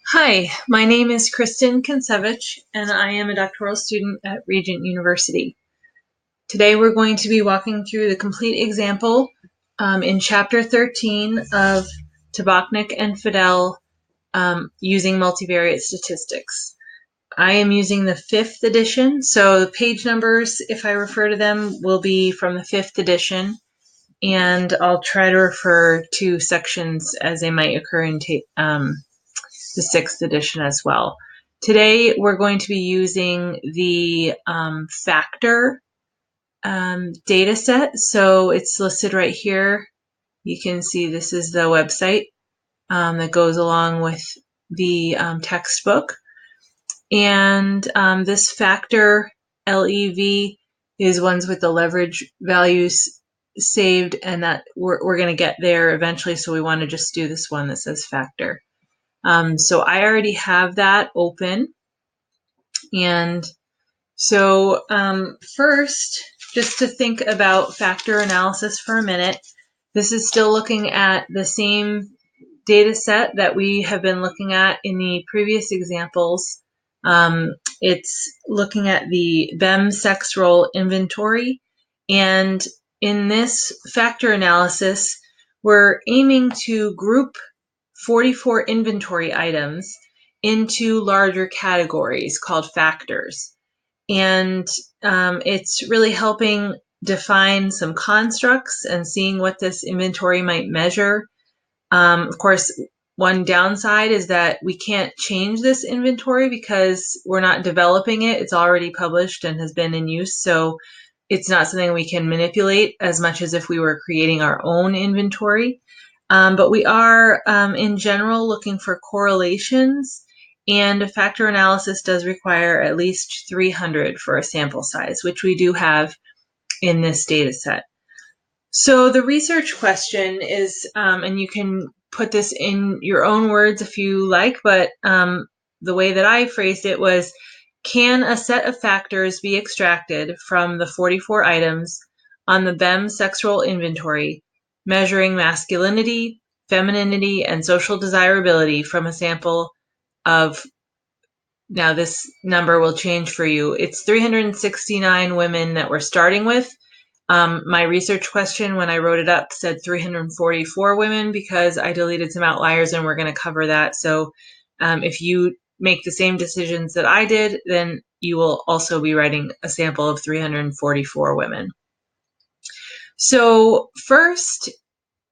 Hi, my name is Kristen Kinsevich, and I am a doctoral student at Regent University. Today we're going to be walking through the complete example in Chapter 13 of Tabachnick and Fidell using multivariate statistics. I am using the 5th edition, so the page numbers, if I refer to them, will be from the 5th edition, and I'll try to refer to sections as they might occur in the 6th edition as well. Today we're going to be using the factor data set. So it's listed right here. You can see this is the website that goes along with the textbook. And this factor LEV is ones with the leverage values saved, and that we're going to get there eventually. So we want to just do this one that says factor. So I already have that open. And so first, just to think about factor analysis for a minute, this is still looking at the same data set that we have been looking at in the previous examples. It's looking at the BEM sex role inventory. And in this factor analysis, we're aiming to group 44 inventory items into larger categories called factors. And it's really helping define some constructs and seeing what this inventory might measure. Of course, one downside is that we can't change this inventory because we're not developing it. It's already published and has been in use. So it's not something we can manipulate as much as if we were creating our own inventory. But we are, in general, looking for correlations, and a factor analysis does require at least 300 for a sample size, which we do have in this data set. So the research question is, and you can put this in your own words if you like, but the way that I phrased it was, can a set of factors be extracted from the 44 items on the BEM sex role inventory, measuring masculinity, femininity, and social desirability from a sample of, now this number will change for you, it's 369 women that we're starting with. My research question when I wrote it up said 344 women because I deleted some outliers, and we're going to cover that. So if you make the same decisions that I did, then you will also be writing a sample of 344 women. So first,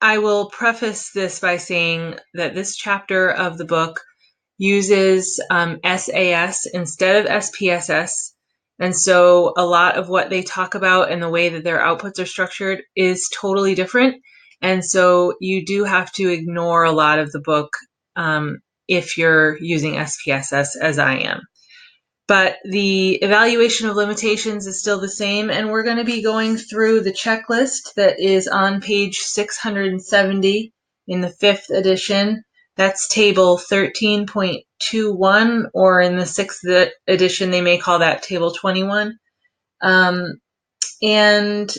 I will preface this by saying that this chapter of the book uses SAS instead of SPSS. And so a lot of what they talk about and the way that their outputs are structured is totally different. And so you do have to ignore a lot of the book if you're using SPSS, as I am. But the evaluation of limitations is still the same, and we're going to be going through the checklist that is on page 670 in the 5th edition. That's table 13.21, or in the 6th edition, they may call that table 21. And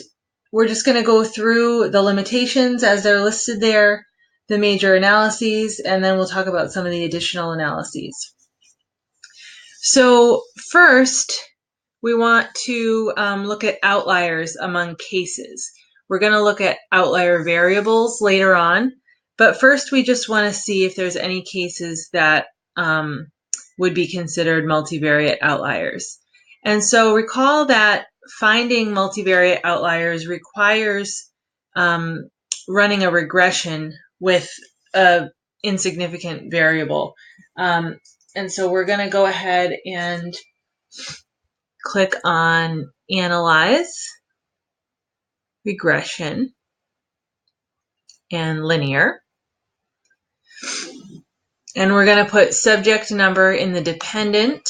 we're just going to go through the limitations as they're listed there, the major analyses, and then we'll talk about some of the additional analyses. So first, we want to look at outliers among cases. We're going to look at outlier variables later on, but first we just want to see if there's any cases that would be considered multivariate outliers. And so recall that finding multivariate outliers requires running a regression with an insignificant variable. And so we're going to go ahead and click on Analyze, Regression, and Linear. And we're going to put subject number in the dependent.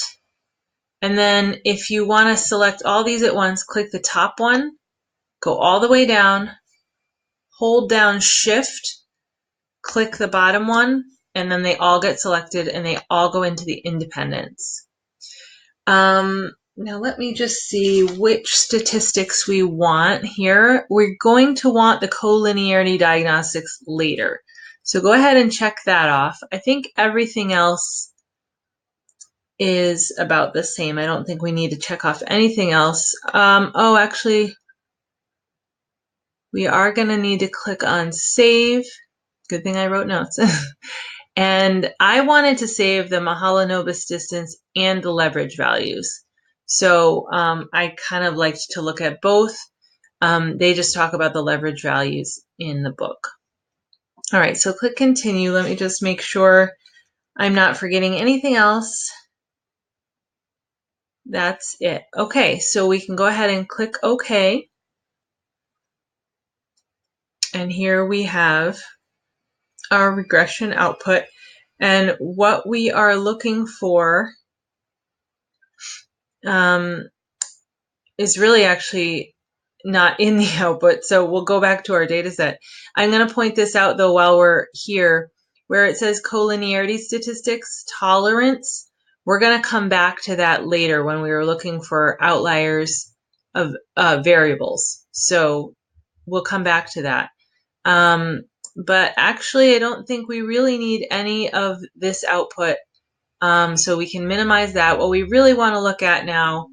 And then if you want to select all these at once, click the top one, go all the way down, hold down Shift, click the bottom one, and then they all get selected and they all go into the independents. Now let me just see which statistics we want here. We're going to want the collinearity diagnostics later. So go ahead and check that off. I think everything else is about the same. I don't think we need to check off anything else. Oh, actually, we are going to need to click on Save. Good thing I wrote notes. And I wanted to save the Mahalanobis distance and the leverage values. So I kind of liked to look at both. They just talk about the leverage values in the book. All right, so click Continue. Let me just make sure I'm not forgetting anything else. That's it. Okay, so we can go ahead and click OK. And here we have our regression output. And what we are looking for is really actually not in the output. So we'll go back to our data set. I'm going to point this out, though, while we're here, where it says collinearity statistics, tolerance. We're going to come back to that later when we were looking for outliers of variables. So we'll come back to that. But actually, I don't think we really need any of this output. So we can minimize that. What we really want to look at now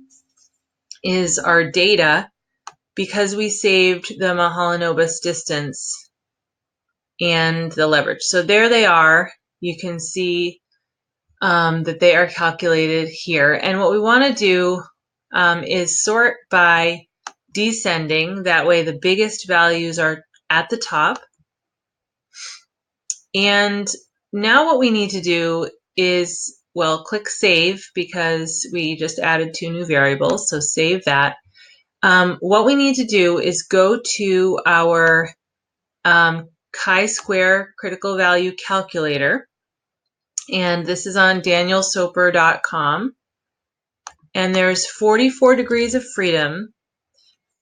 is our data, because we saved the Mahalanobis distance and the leverage. So there they are. You can see that they are calculated here. And what we want to do is sort by descending. That way the biggest values are at the top. And now what we need to do is, well, click Save, because we just added 2 new variables. So save that. What we need to do is go to our chi-square critical value calculator, and this is on danielsoper.com, and there's 44 degrees of freedom,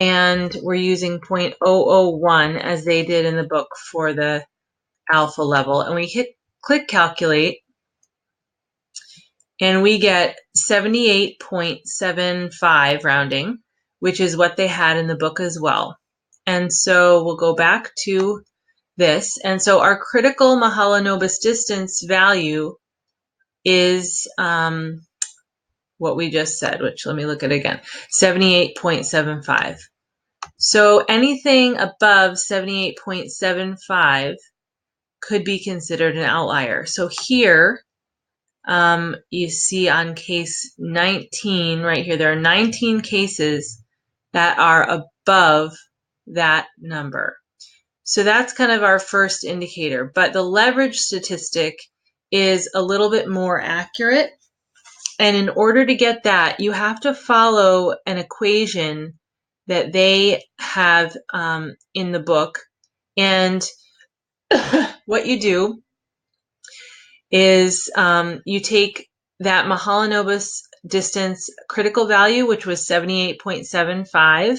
and we're using 0.001 as they did in the book for the alpha level, and we click calculate, and we get 78.75 rounding, which is what they had in the book as well. And so we'll go back to this. And so our critical Mahalanobis distance value is what we just said, which let me look at it again, 78.75. So anything above 78.75 could be considered an outlier. So here, you see on case 19 right here, there are 19 cases that are above that number. So that's kind of our first indicator, but the leverage statistic is a little bit more accurate. And in order to get that, you have to follow an equation that they have in the book. And what you do is you take that Mahalanobis distance critical value, which was 78.75,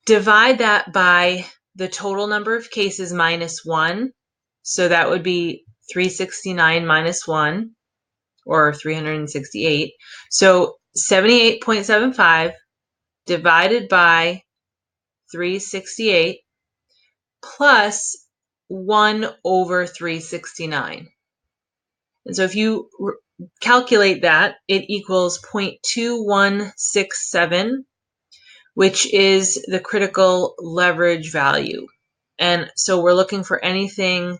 divide that by the total number of cases minus 1. So that would be 369 minus 1, or 368. So 78.75 divided by 368 plus 1 over 369. And so if you calculate that, it equals 0.2167, which is the critical leverage value. And so we're looking for anything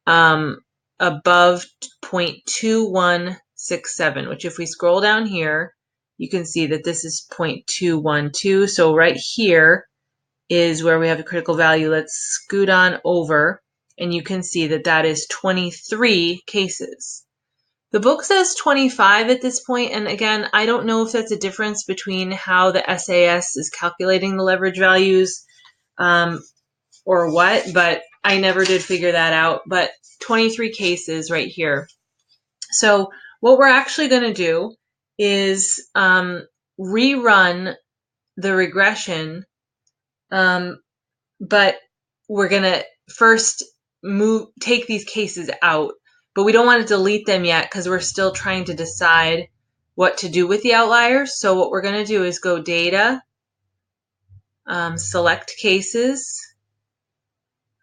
above 0.2167, which if we scroll down here, you can see that this is 0.212. So right here is where we have a critical value. Let's scoot on over, and you can see that that is 23 cases. The book says 25 at this point, and again, I don't know if that's a difference between how the SAS is calculating the leverage values or what, but I never did figure that out. But 23 cases right here. So what we're actually going to do is rerun the regression, but we're going to first take these cases out, but we don't want to delete them yet because we're still trying to decide what to do with the outliers. So what we're going to do is go Data, Select Cases,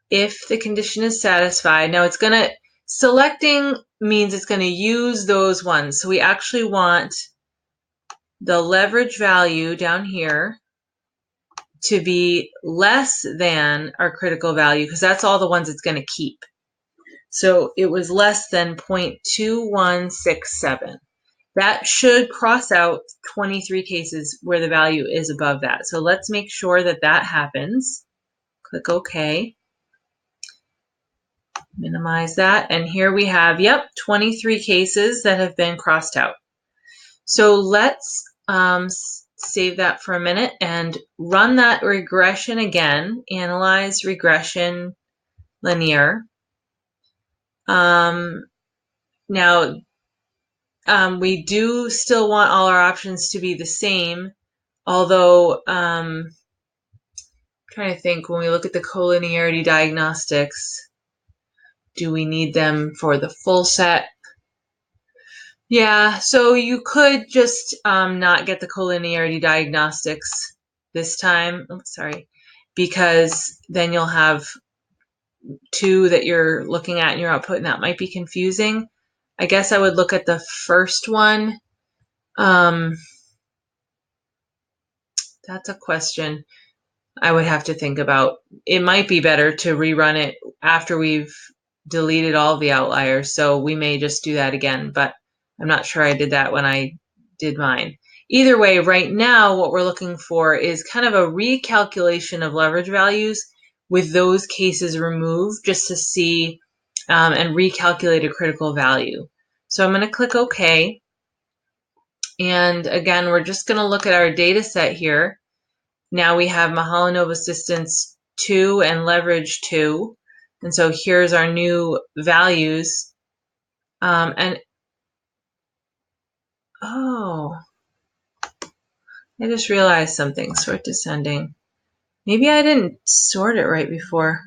if the condition is satisfied. Now it's gonna, selecting means it's gonna use those ones. So we actually want the leverage value down here to be less than our critical value, because that's all the ones it's gonna keep. So it was less than 0.2167. That should cross out 23 cases where the value is above that. So let's make sure that that happens. Click OK. Minimize that. And here we have, yep, 23 cases that have been crossed out. So let's save that for a minute and run that regression again. Analyze regression linear. Now, we do still want all our options to be the same, although I'm trying to think, when we look at the collinearity diagnostics, do we need them for the full set? Yeah, so you could just not get the collinearity diagnostics this time. Oh, sorry, because then you'll have two that you're looking at in your output, and that might be confusing. I guess I would look at the first one. That's a question I would have to think about. It might be better to rerun it after we've deleted all the outliers, so we may just do that again, but I'm not sure I did that when I did mine. Either way, right now what we're looking for is kind of a recalculation of leverage values with those cases removed, just to see and recalculate a critical value. So I'm going to click OK. And again, we're just going to look at our data set here. Now we have Mahalanobis assistance 2 and leverage 2. And so here's our new values. And oh, I just realized something. Sort descending. Maybe I didn't sort it right before.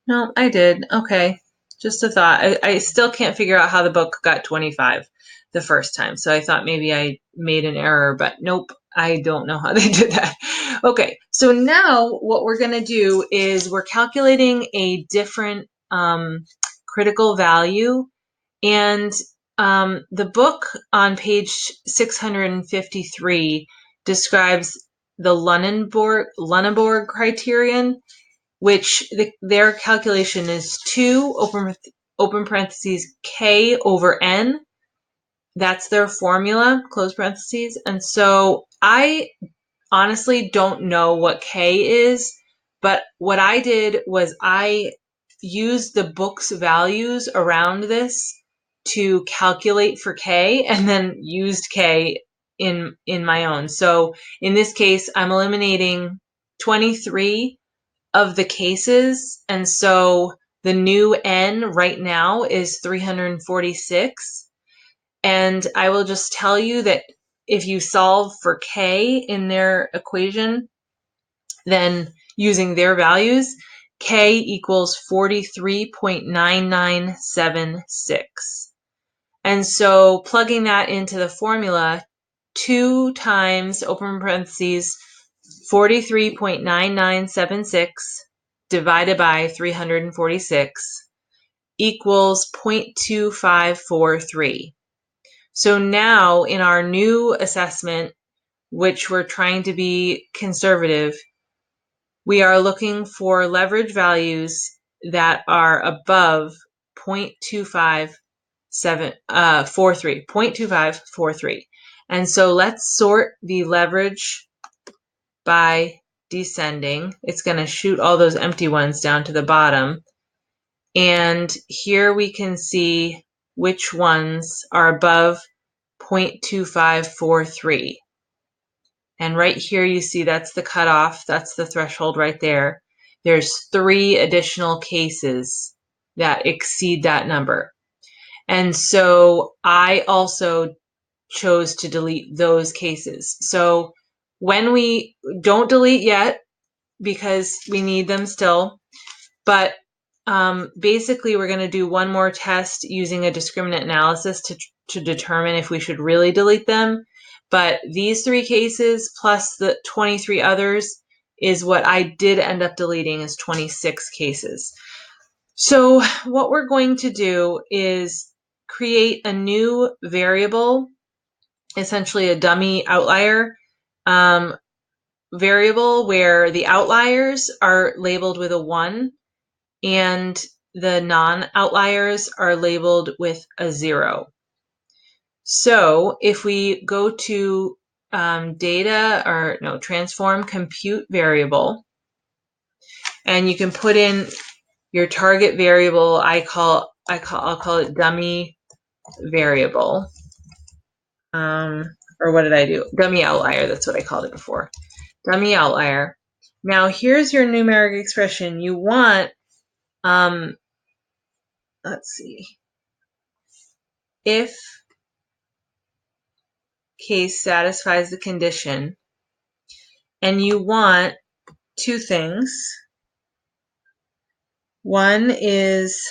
No, I did. Okay. Just a thought. I still can't figure out how the book got 25 the first time. So I thought maybe I made an error, but nope. I don't know how they did that. Okay, so now what we're going to do is we're calculating a different critical value. And the book on page 653 describes the Lunenborg criterion, which their calculation is 2 open parentheses k over n. That's their formula, close parentheses. And so I honestly don't know what K is, but what I did was I used the book's values around this to calculate for K, and then used K in my own. So in this case, I'm eliminating 23 of the cases, and so the new N right now is 346. And I will just tell you that if you solve for K in their equation, then using their values, K equals 43.9976. And so plugging that into the formula, 2 times, open parentheses, 43.9976 divided by 346 equals 0.2543. So now in our new assessment, which we're trying to be conservative, we are looking for leverage values that are above 0.2543. And so let's sort the leverage by descending. It's going to shoot all those empty ones down to the bottom. And here we can see which ones are above 0.2543. And right here you see that's the cutoff, that's the threshold right there. There's 3 additional cases that exceed that number. And so I also chose to delete those cases. So when we don't delete yet, because we need them still, but basically we're going to do one more test using a discriminant analysis to determine if we should really delete them. But these 3 cases plus the 23 others is what I did end up deleting, is 26 cases. So what we're going to do is create a new variable, essentially a dummy outlier variable, where the outliers are labeled with a 1 and the non-outliers are labeled with a 0. So if we go to transform compute variable, and you can put in your target variable. I'll call it dummy variable. Or what did I do? Dummy outlier, that's what I called it before. Dummy outlier. Now here's your numeric expression. You want, let's see, if case satisfies the condition, and you want two things. One is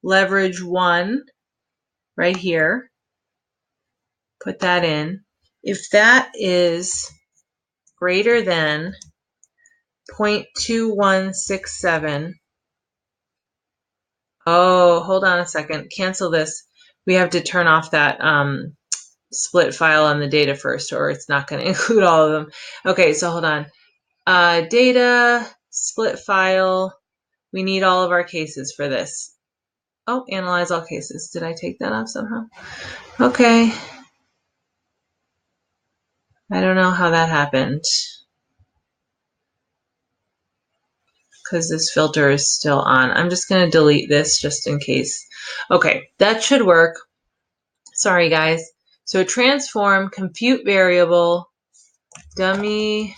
leverage 1 right here. Put that in. If that is greater than 0.2167, oh, hold on a second, cancel this. We have to turn off that split file on the data first, or it's not going to include all of them. Okay, so hold on. Data, split file. We need all of our cases for this. Oh, analyze all cases. Did I take that off somehow? Okay. I don't know how that happened, because this filter is still on. I'm just going to delete this just in case. Okay, that should work. Sorry, guys. So transform compute variable dummy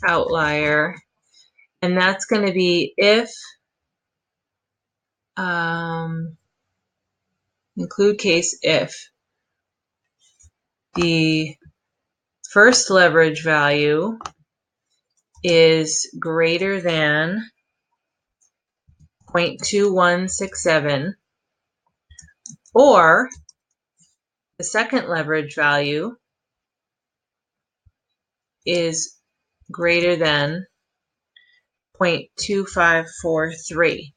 outlier, and that's going to be if include case if the first leverage value is greater than 0.2167, or the second leverage value is greater than 0.2543.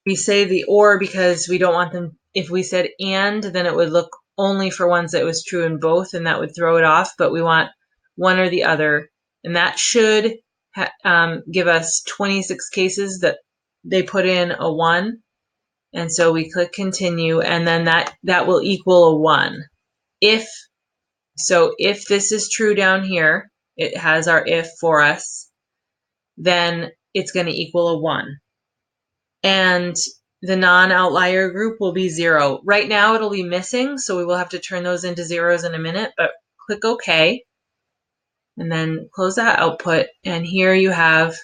We say the or because we don't want them. If we said and, then it would look only for ones that was true in both, and that would throw it off, but we want one or the other, and that should give us 26 cases that they put in a 1, and so we click continue, and then that will equal a 1. If this is true down here, it has our if for us, then it's going to equal a 1. And the non-outlier group will be 0. Right now it'll be missing, so we will have to turn those into zeros in a minute, but click OK. And then close that output. And here you have,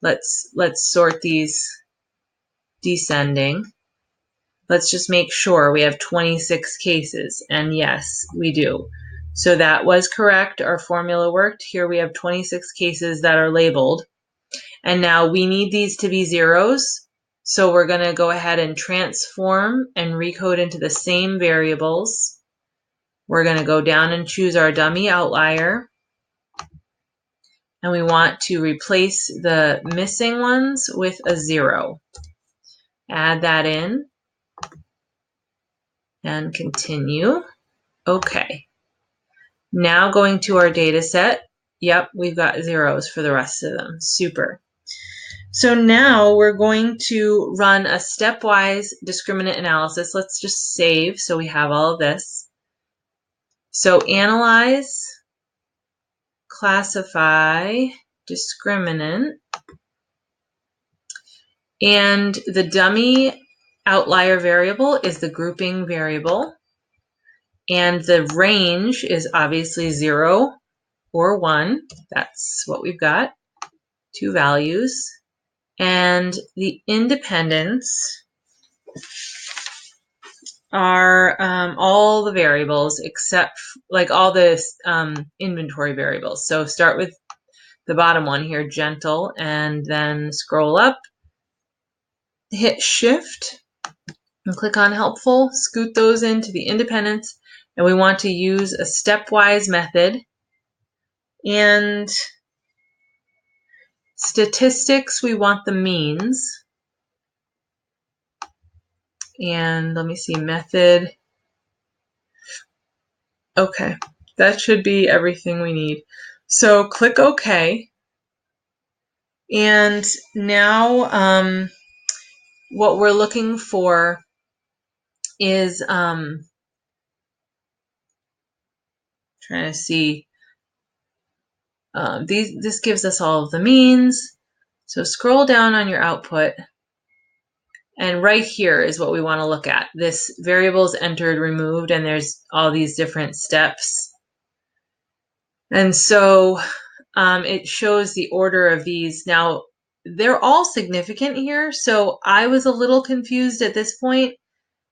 let's sort these descending. Let's just make sure we have 26 cases. And yes, we do. So that was correct. Our formula worked. Here we have 26 cases that are labeled. And now we need these to be zeros. So we're going to go ahead and transform and recode into the same variables. We're going to go down and choose our dummy outlier. And we want to replace the missing ones with a 0. Add that in and continue. Okay. Now going to our data set. Yep, we've got zeros for the rest of them. Super. So now we're going to run a stepwise discriminant analysis. Let's just save so we have all of this. So analyze, classify, discriminant, and the dummy outlier variable is the grouping variable, and the range is obviously 0 or 1. That's what we've got, 2 values. And the independents are all the variables except like all the inventory variables. So start with the bottom one here, gentle, and then scroll up, hit shift, and click on helpful, scoot those into the independents, and we want to use a stepwise method. And Statistics, we want the means. And let me see, method. Okay, that should be everything we need. So click OK. And now what we're looking for is trying to see, this gives us all of the means. So scroll down on your output, and right here is what we want to look at. This variables entered, removed, and there's all these different steps. And so it shows the order of these. Now, they're all significant here, so I was a little confused at this point,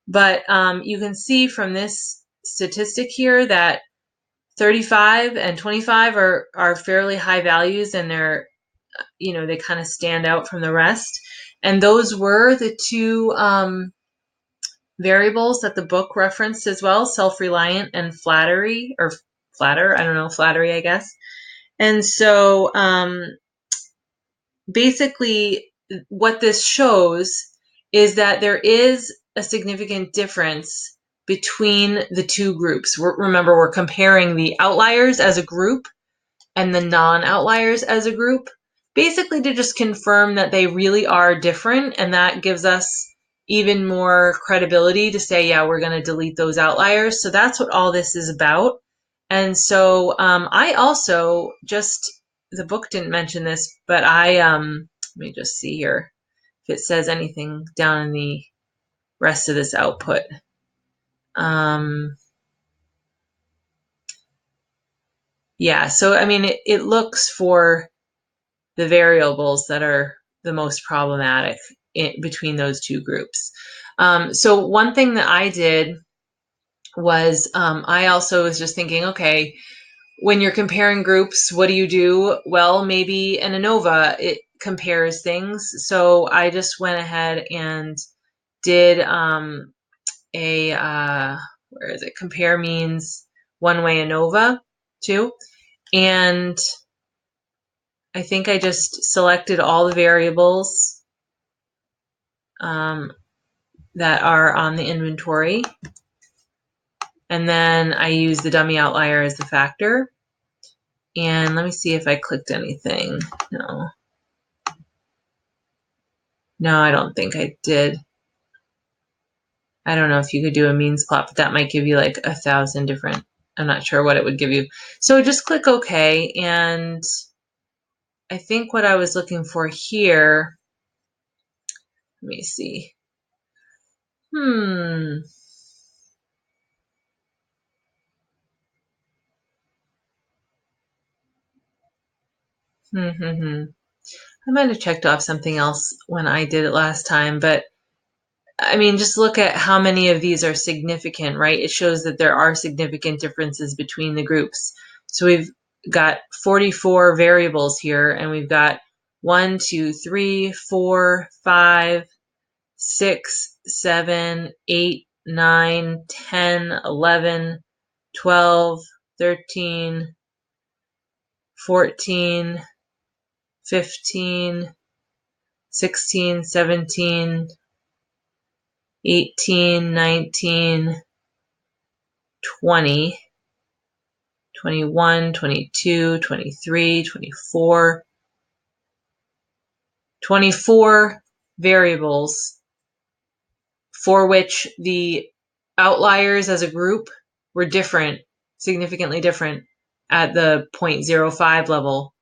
but you can see from this statistic here that 35 and 25 are fairly high values, and they're, they kind of stand out from the rest. And those were the two variables that the book referenced as well, self-reliant and flattery, or flatter, I don't know, flattery, I guess. And so basically what this shows is that there is a significant difference between the two groups. Remember, we're comparing the outliers as a group and the non-outliers as a group, basically to just confirm that they really are different, and that gives us even more credibility to say, yeah, we're going to delete those outliers. So that's what all this is about. And so I also the book didn't mention this, but let me just see here if it says anything down in the rest of this output. Yeah, so I mean, it looks for the variables that are the most problematic between those two groups. So one thing that I did was I also was just thinking, okay, when you're comparing groups, what do you do? Well, maybe an ANOVA, it compares things. So I just went ahead and did where is it? Compare means one-way ANOVA too. And I think I just selected all the variables that are on the inventory. And then I use the dummy outlier as the factor. And let me see if I clicked anything. No. No, I don't think I did. I don't know if you could do a means plot, but that might give you like 1,000 different, I'm not sure what it would give you. So just click OK. And I think what I was looking for here, let me see. I might have checked off something else when I did it last time, but I mean, just look at how many of these are significant, right? It shows that there are significant differences between the groups. So we've got 44 variables here, and we've got 1, 2, 3, 4, 5, 6, 7, 8, 9, 10, 11, 12, 13, 14, 15, 16, 17, 18, 19, 20, 21, 22, 23, 24, 24 variables for which the outliers as a group were different, significantly different at the 0.05 level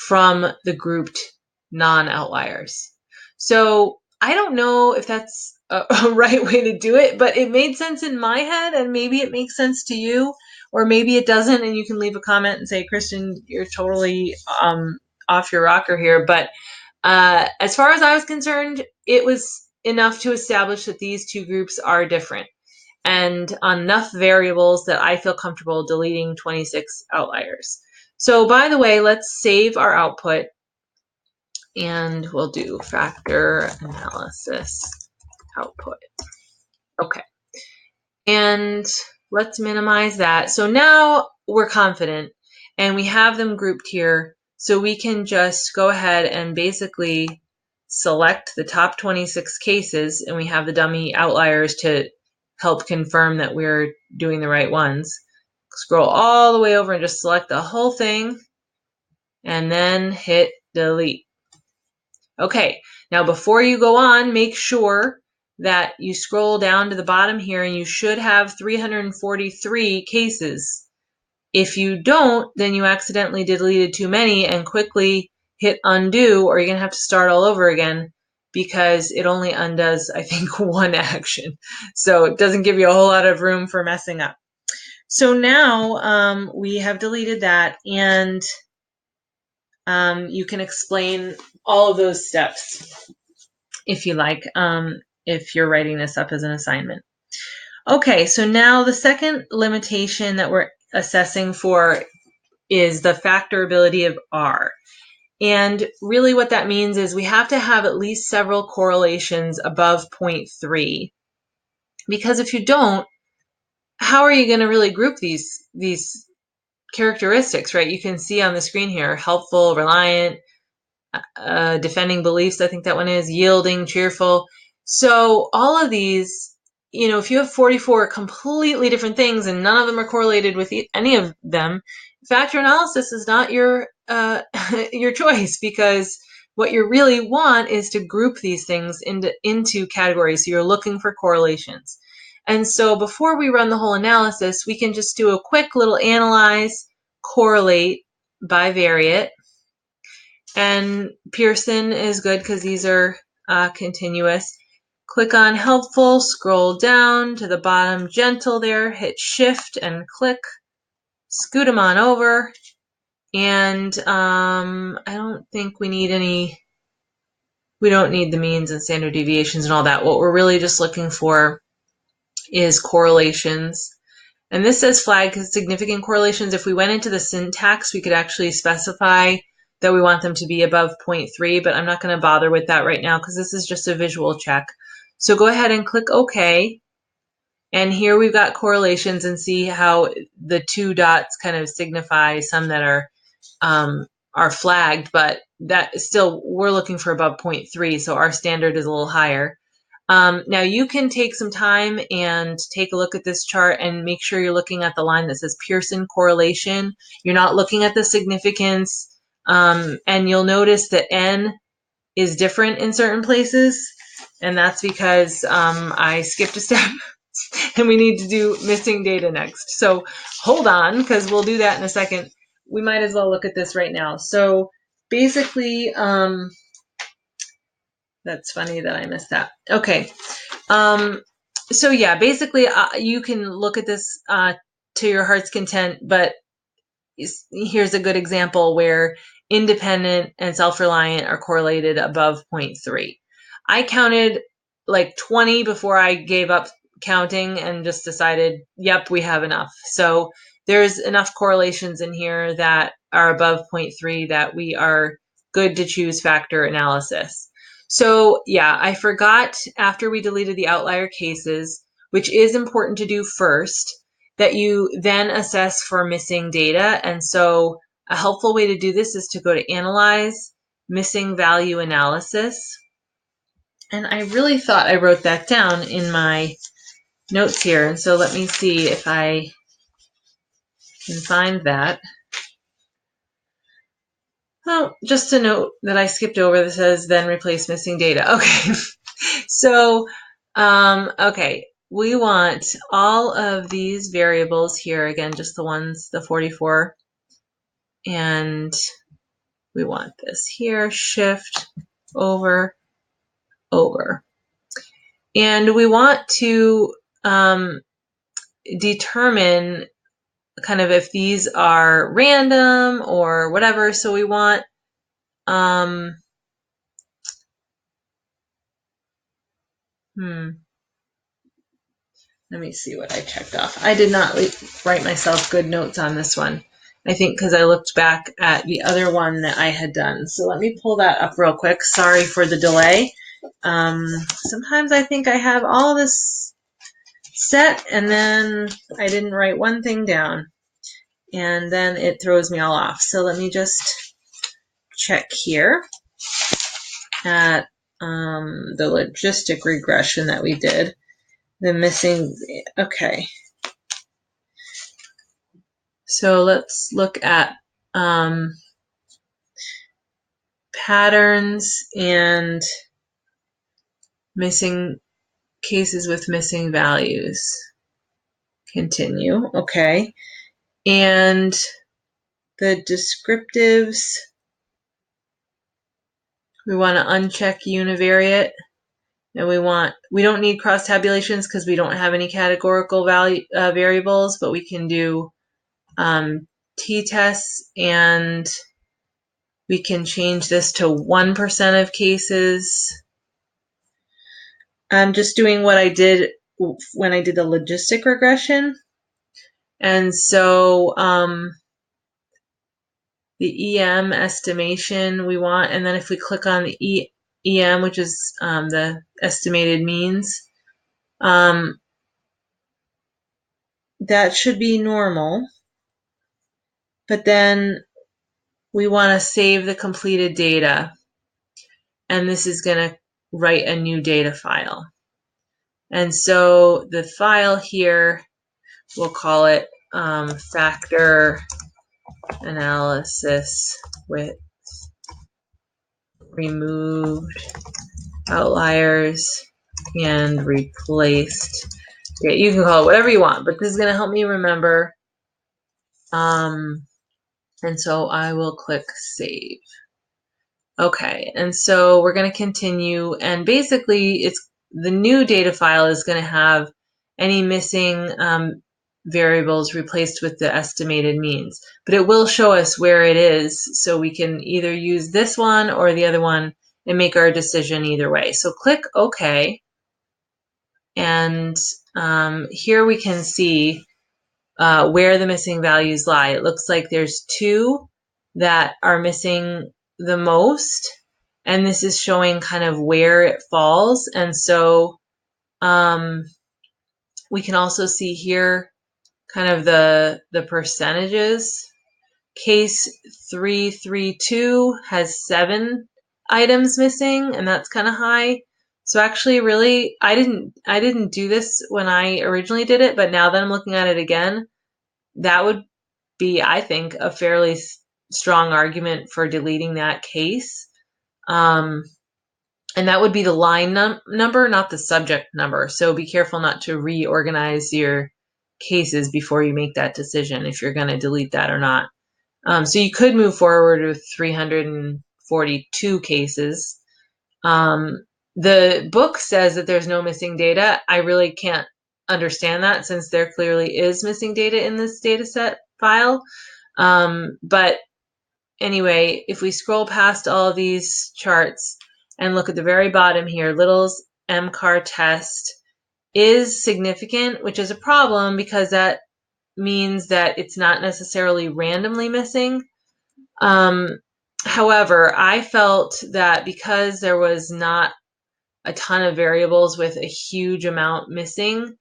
from the grouped non-outliers. So I don't know if that's a right way to do it, but it made sense in my head, and maybe it makes sense to you, or maybe it doesn't, and you can leave a comment and say, Kristen, you're totally off your rocker here. But as far as I was concerned, it was enough to establish that these two groups are different, and enough variables that I feel comfortable deleting 26 outliers. So by the way, let's save our output, and we'll do factor analysis output. Okay. And let's minimize that. So now we're confident, and we have them grouped here So we can just go ahead and basically select the top 26 cases, and we have the dummy outliers to help confirm that we're doing the right ones. Scroll all the way over and just select the whole thing, and then hit delete. Okay, now before you go on, make sure that you scroll down to the bottom here, and you should have 343 cases. If you don't, then you accidentally deleted too many, and quickly hit undo, or you're going to have to start all over again, because it only undoes, I think, one action. So it doesn't give you a whole lot of room for messing up. So now we have deleted that, and you can explain all of those steps if you like, if you're writing this up as an assignment. Okay, so now the second limitation that we're assessing for is the factorability of R. And really what that means is we have to have at least several correlations above 0.3. Because if you don't, how are you going to really group these characteristics, right? You can see on the screen here, helpful, reliant, defending beliefs, I think that one is, yielding, cheerful. So all of these, if you have 44 completely different things and none of them are correlated with any of them, factor analysis is not your your choice, because what you really want is to group these things into categories. So you're looking for correlations. And so before we run the whole analysis, we can just do a quick little analyze, correlate, bivariate. And Pearson is good because these are continuous. Click on helpful, scroll down to the bottom, gentle there, hit shift and click, scoot them on over. And I don't think we need we don't need the means and standard deviations and all that. What we're really just looking for is correlations. And this says flag because significant correlations. If we went into the syntax, we could actually specify that we want them to be above 0.3, but I'm not going to bother with that right now because this is just a visual check. So go ahead and click OK. And here we've got correlations, and see how the two dots kind of signify some that are flagged, but that still, we're looking for above 0.3, so our standard is a little higher. Now you can take some time and take a look at this chart and make sure you're looking at the line that says Pearson correlation. You're not looking at the significance, and you'll notice that N is different in certain places, and that's because I skipped a step and we need to do missing data next. So hold on, because we'll do that in a second. We might as well look at this right now. So basically, that's funny that I missed that. Okay. So yeah, basically you can look at this to your heart's content, but here's a good example where independent and self-reliant are correlated above 0.3. I counted like 20 before I gave up counting and just decided, yep, we have enough. So there's enough correlations in here that are above 0.3 that we are good to choose factor analysis. So yeah, I forgot after we deleted the outlier cases, which is important to do first, that you then assess for missing data. And so a helpful way to do this is to go to Analyze, Missing Value Analysis. And I really thought I wrote that down in my notes here. And so let me see if I can find that. Oh, just a note that I skipped over that says then replace missing data. Okay. So, okay. We want all of these variables here, again, just the ones, the 44, and we want this here, shift, over, over. And we want to determine kind of if these are random or whatever. So we want, let me see what I checked off. I did not write myself good notes on this one. I think because I looked back at the other one that I had done. So let me pull that up real quick. Sorry for the delay. Sometimes I think I have all this set and then I didn't write one thing down, and then it throws me all off. So let me just check here at the logistic regression that we did. The missing, okay. So let's look at patterns and missing cases with missing values. Continue, okay. And the descriptives, we want to uncheck univariate, and we don't need cross tabulations because we don't have any categorical variables, but we can do t-tests, and we can change this to 1% of cases. I'm just doing what I did when I did the logistic regression. And so the EM estimation we want, and then if we click on the EM, which is the estimated means, that should be normal. But then we want to save the completed data, and this is going to write a new data file. And so the file here, we'll call it factor analysis with removed outliers and replaced. Yeah, you can call it whatever you want, but this is going to help me remember. And so I will click save. Okay, and so we're going to continue, and basically it's the new data file is going to have any missing variables replaced with the estimated means, but it will show us where it is, so we can either use this one or the other one and make our decision either way. So click OK, and here we can see where the missing values lie. It looks like there's 2 that are missing the most, and this is showing kind of where it falls. And so we can also see here kind of the percentages. Case 332 has 7 items missing, and that's kind of high. So actually, really, I didn't do this when I originally did it, but now that I'm looking at it again, that would be, I think, a fairly strong argument for deleting that case. And that would be the line number, not the subject number. So be careful not to reorganize your cases before you make that decision if you're going to delete that or not. So you could move forward with 342 cases. The book says that there's no missing data. I really can't understand that, since there clearly is missing data in this data set file. But anyway, if we scroll past all of these charts and look at the very bottom here, Little's MCAR test is significant, which is a problem because that means that it's not necessarily randomly missing. However, I felt that because there was not a ton of variables with a huge amount missing,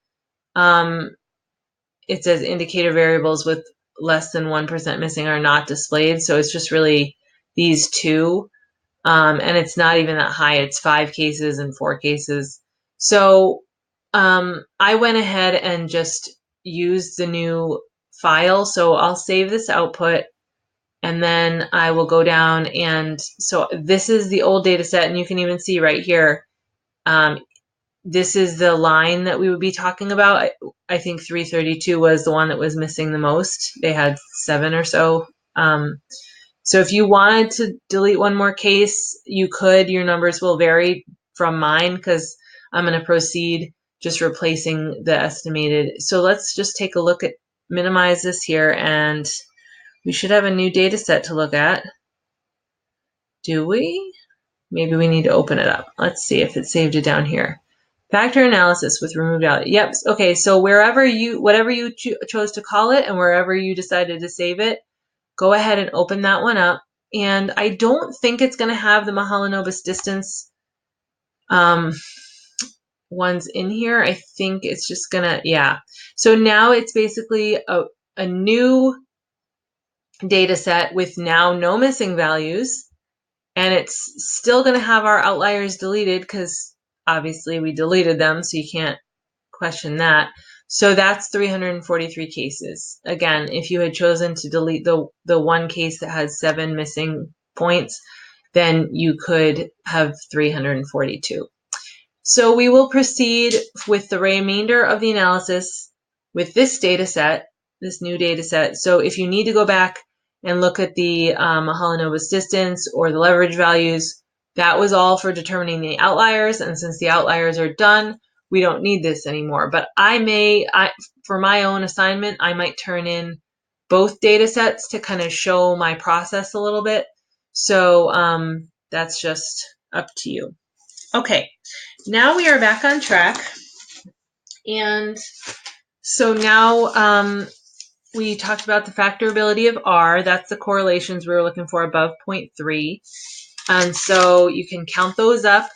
it says indicator variables with less than 1% missing are not displayed. So it's just really these 2. And it's not even that high. It's 5 cases and 4 cases. So I went ahead and just used the new file. So I'll save this output, and then I will go down, and so this is the old data set, and you can even see right here, this is the line that we would be talking about. I think 332 was the one that was missing the most. They had 7 or so. So if you wanted to delete one more case, you could. Your numbers will vary from mine because I'm going to proceed just replacing the estimated. So let's just take a look at, minimize this here, and we should have a new data set to look at. Do we? Maybe we need to open it up. Let's see if it saved it down here. Factor analysis with removed outliers. Yep. Okay. So whatever you chose to call it, and wherever you decided to save it, go ahead and open that one up. And I don't think it's going to have the Mahalanobis distance ones in here. I think it's just going to, yeah. So now it's basically a new data set with now no missing values. and it's still going to have our outliers deleted because obviously we deleted them, so you can't question that. So that's 343 cases. Again, if you had chosen to delete the one case that has 7 missing points, then you could have 342. So we will proceed with the remainder of the analysis with this data set, this new data set. So if you need to go back and look at the Mahalanobis distance or the leverage values, that was all for determining the outliers. And since the outliers are done, we don't need this anymore. But for my own assignment, I might turn in both data sets to kind of show my process a little bit. So that's just up to you. Okay, now we are back on track. And so now we talked about the factorability of R. That's the correlations we were looking for above 0.3. And so you can count those up.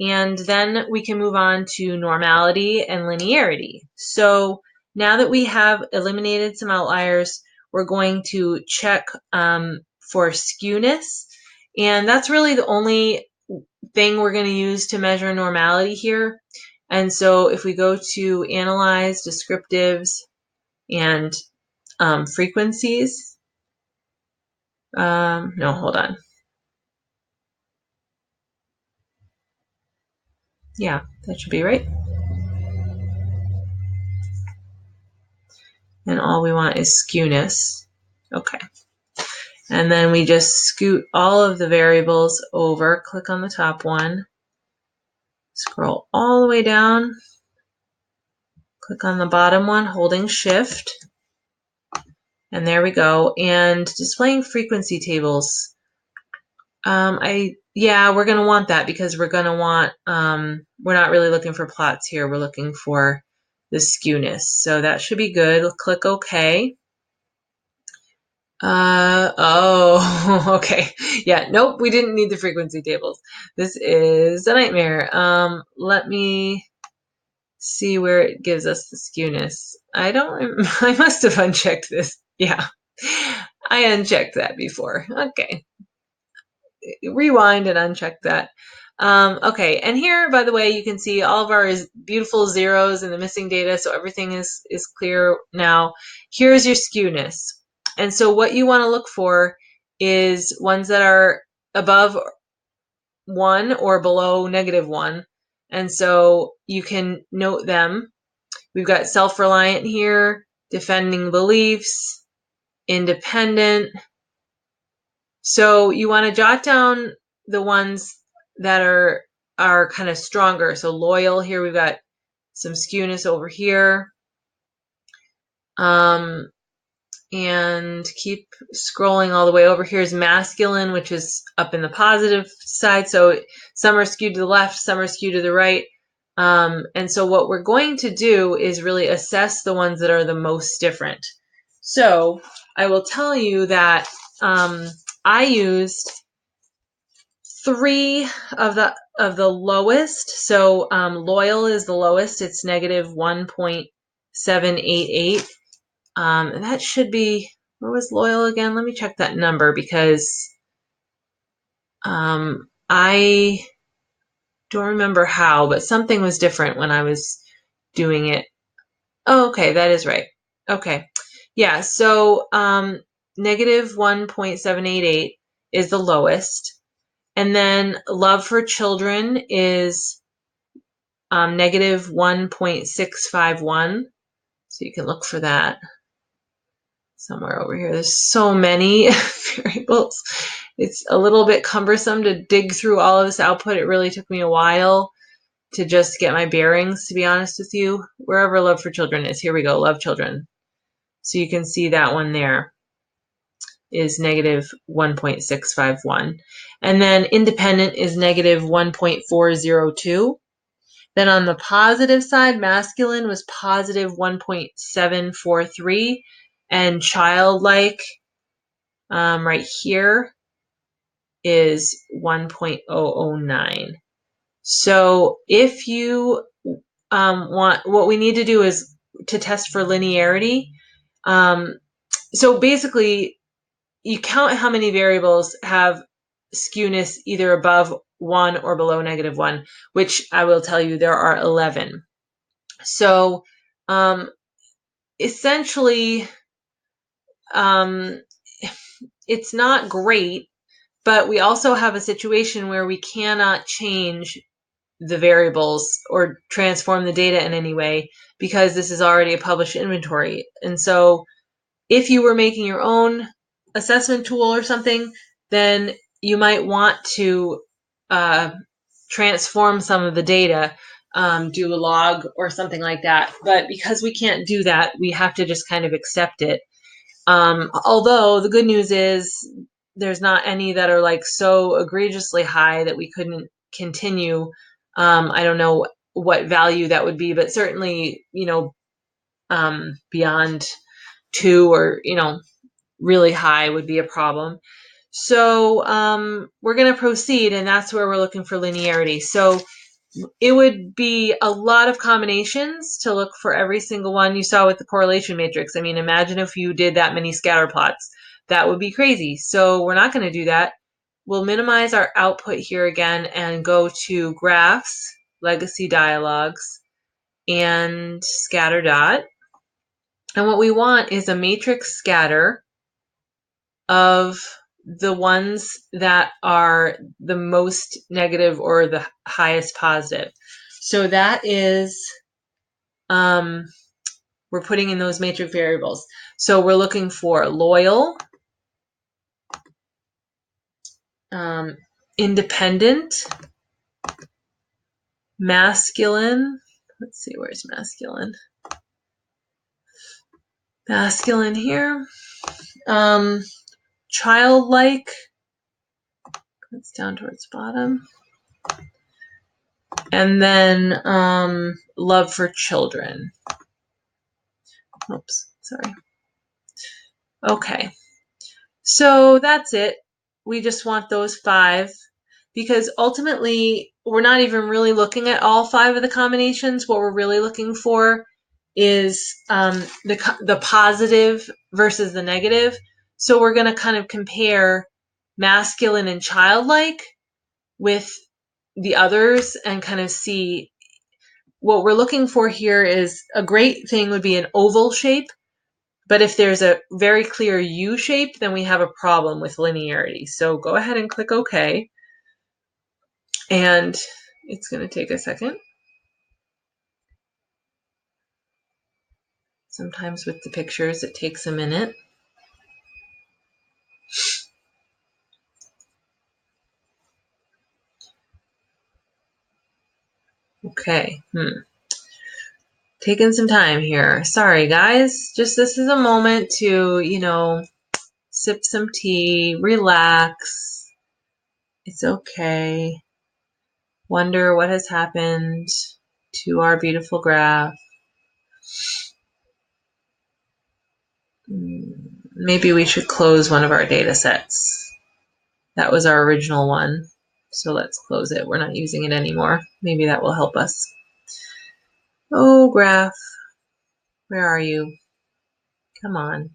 And then we can move on to normality and linearity. So now that we have eliminated some outliers, we're going to check for skewness. And that's really the only thing we're going to use to measure normality here. And so if we go to Analyze, Descriptives, and Frequencies. No, hold on. Yeah, that should be right. And all we want is skewness. Okay. And then we just scoot all of the variables over, click on the top one, scroll all the way down, click on the bottom one, holding Shift, and there we go. And displaying frequency tables. We're going to want that because we're going to want, we're not really looking for plots here. We're looking for the skewness. So that should be good. We'll click OK. Okay. Yeah, nope, we didn't need the frequency tables. This is a nightmare. Let me see where it gives us the skewness. I must have unchecked this. Yeah, I unchecked that before. Okay. Rewind and uncheck that. Okay, and here, by the way, you can see all of our beautiful zeros and the missing data, so everything is clear now. Here's your skewness. And so what you want to look for is ones that are above 1 or below -1. And so you can note them. We've got self-reliant here, defending beliefs, independent. So you want to jot down the ones that are kind of stronger. So loyal, here we've got some skewness over here. And keep scrolling all the way over. Here's masculine, which is up in the positive side. So some are skewed to the left, some are skewed to the right. And so what we're going to do is really assess the ones that are the most different. So I will tell you that I used 3 of the lowest. So loyal is the lowest. It's -1.788. And that should be, where was loyal again? Let me check that number because I don't remember how, but something was different when I was doing it. Oh, okay, that is right. Okay. Yeah, so -1.788 is the lowest. And then love for children is -1.651. So you can look for that somewhere over here. There's so many variables. It's a little bit cumbersome to dig through all of this output. It really took me a while to just get my bearings, to be honest with you. Wherever love for children is, here we go, love children. So you can see that one there is -1.651. And then independent is -1.402. Then on the positive side, masculine was +1.743, and childlike right here is 1.009. So if you want, what we need to do is to test for linearity. So basically, you count how many variables have skewness either above 1 or below -1, which I will tell you there are 11. So essentially, it's not great, but we also have a situation where we cannot change the variables or transform the data in any way because this is already a published inventory. And so if you were making your own assessment tool or something, then you might want to transform some of the data, do a log or something like that. But because we can't do that, we have to just kind of accept it. Although the good news is there's not any that are like so egregiously high that we couldn't continue. I don't know what value that would be, but certainly, beyond 2 or, really high would be a problem. So we're going to proceed, and that's where we're looking for linearity. So it would be a lot of combinations to look for every single one. You saw with the correlation matrix. I mean, imagine if you did that many scatter plots. That would be crazy. So we're not going to do that. We'll minimize our output here again and go to graphs, legacy dialogues, and scatter dot. And what we want is a matrix scatter of the ones that are the most negative or the highest positive. So that is, we're putting in those matrix variables. So we're looking for loyal, independent, masculine. Let's see, where's masculine? Masculine here. Childlike. That's down towards the bottom. And then love for children. Oops, sorry. Okay, so that's it. We just want those 5 because ultimately we're not even really looking at all 5 of the combinations. What we're really looking for is the positive versus the negative. So we're going to kind of compare masculine and childlike with the others and kind of see what we're looking for here. Is a great thing would be an oval shape, but if there's a very clear U shape, then we have a problem with linearity. So go ahead and click OK, and it's going to take a second. Sometimes with the pictures it takes a minute. Okay, taking some time here. Sorry guys, just this is a moment to, sip some tea, relax. It's okay. Wonder what has happened to our beautiful graph. Maybe we should close one of our data sets. That was our original one, so let's close it. We're not using it anymore. Maybe that will help us. Oh, graph, where are you? Come on.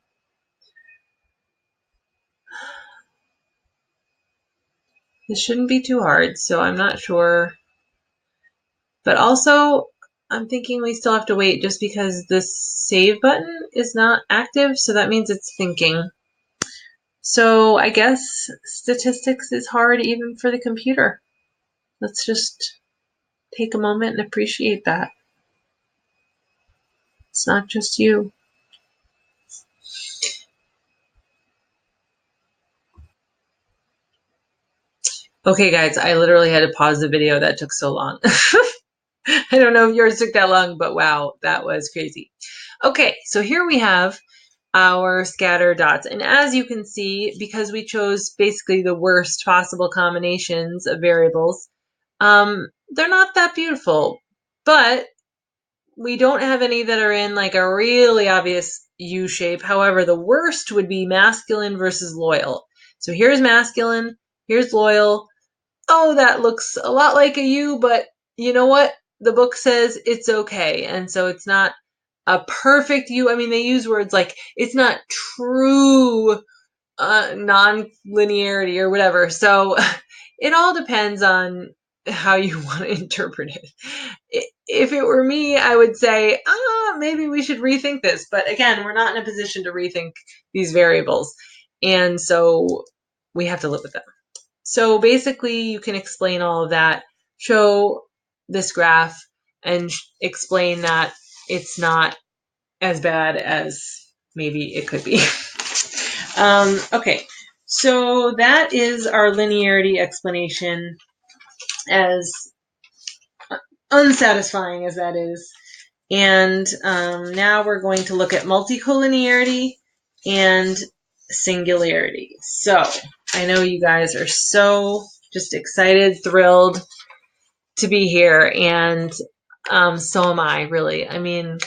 This shouldn't be too hard, so I'm not sure. But also, I'm thinking we still have to wait just because this save button is not active, so that means it's thinking. So I guess statistics is hard even for the computer. Let's just take a moment and appreciate that. It's not just you. Okay, guys, I literally had to pause the video. That took so long. I don't know if yours took that long, but wow, that was crazy. Okay, so here we have our scatter dots. And as you can see, because we chose basically the worst possible combinations of variables, they're not that beautiful. But we don't have any that are in like a really obvious U shape. However, the worst would be masculine versus loyal. So here's masculine, here's loyal. Oh, that looks a lot like a U, but you know what? The book says it's okay. And so it's not a perfect U. I mean, they use words like it's not true non-linearity or whatever. So it all depends on how you want to interpret it. If it were me, I would say, maybe we should rethink this. But again, we're not in a position to rethink these variables. And so we have to live with them. So basically, you can explain all of that, show this graph, and explain that it's not as bad as maybe it could be. Okay, so that is our linearity explanation, as unsatisfying as that is. And now we're going to look at multicollinearity and singularity. So I know you guys are so just excited, thrilled to be here, and so am I, really. I mean,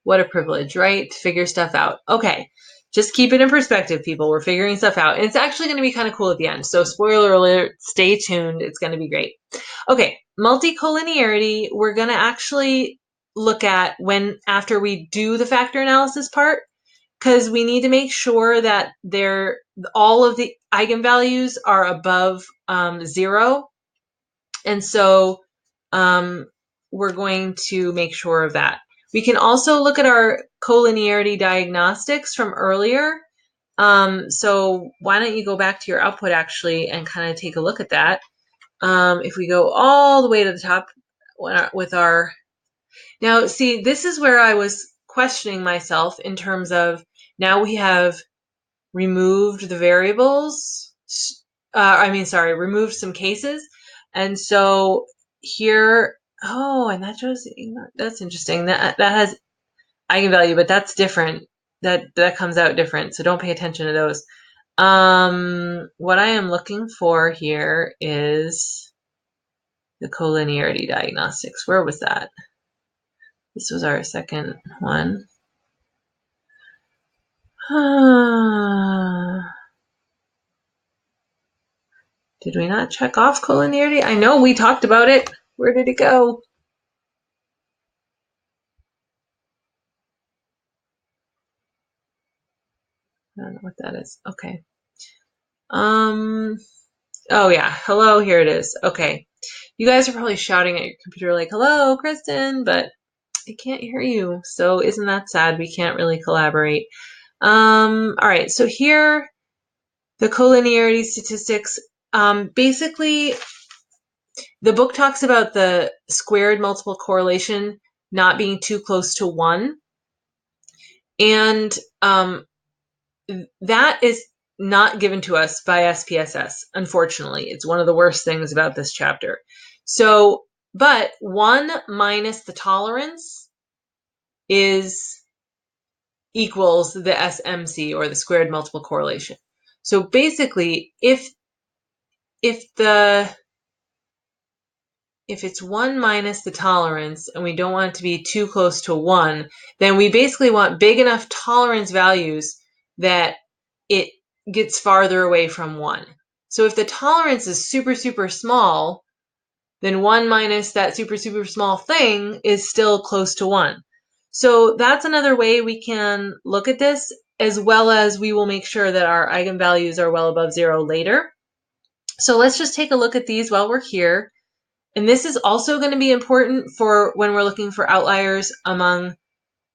what a privilege, right? To figure stuff out. Okay, just keep it in perspective, people. We're figuring stuff out. And it's actually going to be kind of cool at the end. So spoiler alert, stay tuned. It's going to be great. Okay, multicollinearity, we're going to actually look at after we do the factor analysis part, because we need to make sure that all of the eigenvalues are above 0. And so we're going to make sure of that. We can also look at our collinearity diagnostics from earlier. So why don't you go back to your output actually and kind of take a look at that. If we go all the way to the top with our, now see, this is where I was questioning myself in terms of, now we have removed the variables, removed some cases. And so here, and that shows, that's interesting. That has eigenvalue, but that's different. That comes out different. So don't pay attention to those. What I am looking for here is the collinearity diagnostics. Where was that? This was our second one. Did we not check off collinearity? I know we talked about it. Where did it go? I don't know what that is. Okay. Oh yeah. Hello, here it is. Okay. You guys are probably shouting at your computer like, hello, Kristen, but I can't hear you. So isn't that sad? We can't really collaborate. All right. So here, the collinearity statistics, basically, the book talks about the squared multiple correlation not being too close to 1. And that is not given to us by SPSS, unfortunately. It's one of the worst things about this chapter. So, but 1 minus the tolerance equals the SMC, or the squared multiple correlation. So basically, if it's 1 minus the tolerance and we don't want it to be too close to 1, then we basically want big enough tolerance values that it gets farther away from 1. So if the tolerance is super, super small, then 1 minus that super, super small thing is still close to 1. So that's another way we can look at this, as well as we will make sure that our eigenvalues are well above 0 later. So let's just take a look at these while we're here. And this is also going to be important for when we're looking for outliers among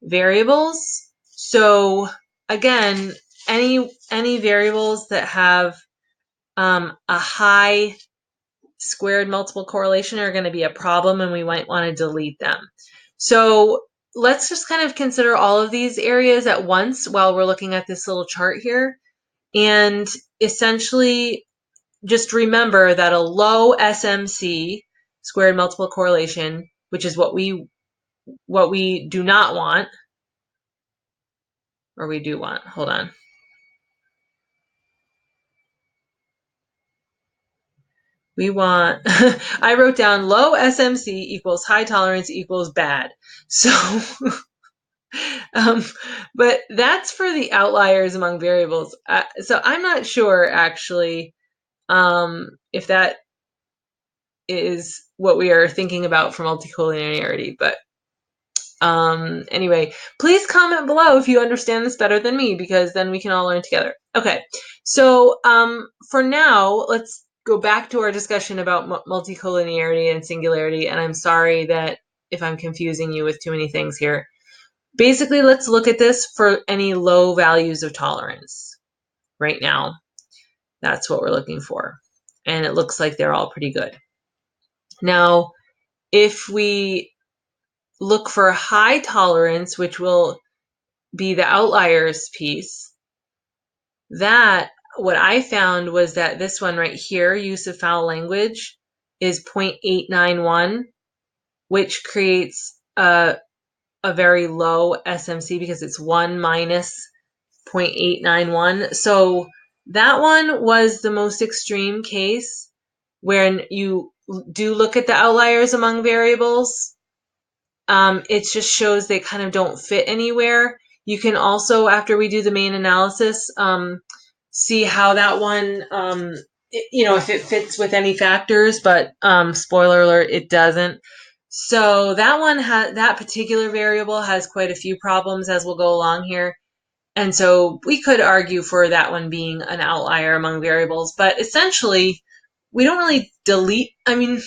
variables. So again, any variables that have a high squared multiple correlation are going to be a problem, and we might want to delete them. So let's just kind of consider all of these areas at once while we're looking at this little chart here. And essentially, just remember that a low SMC, squared multiple correlation, which is what we do not want, or we do want, hold on. We want, I wrote down low SMC equals high tolerance equals bad. So, but that's for the outliers among variables. So I'm not sure actually if that is what we are thinking about for multicollinearity, but Anyway, please comment below if you understand this better than me, because then we can all learn together. Okay, so for now, let's go back to our discussion about multicollinearity and singularity, and I'm sorry that if I'm confusing you with too many things here. Basically, let's look at this for any low values of tolerance. Right now, that's what we're looking for, and it looks like they're all pretty good. Now, if we look for high tolerance, which will be the outliers piece, that what I found was that this one right here, use of foul language, is 0.891, which creates a very low SMC because it's 1 minus 0.891. So that one was the most extreme case when you do look at the outliers among variables. It just shows they kind of don't fit anywhere. You can also, after we do the main analysis, see how that one, if it fits with any factors, but spoiler alert, it doesn't. So that one that particular variable has quite a few problems as we'll go along here. And so we could argue for that one being an outlier among variables, but essentially we don't really delete. I mean,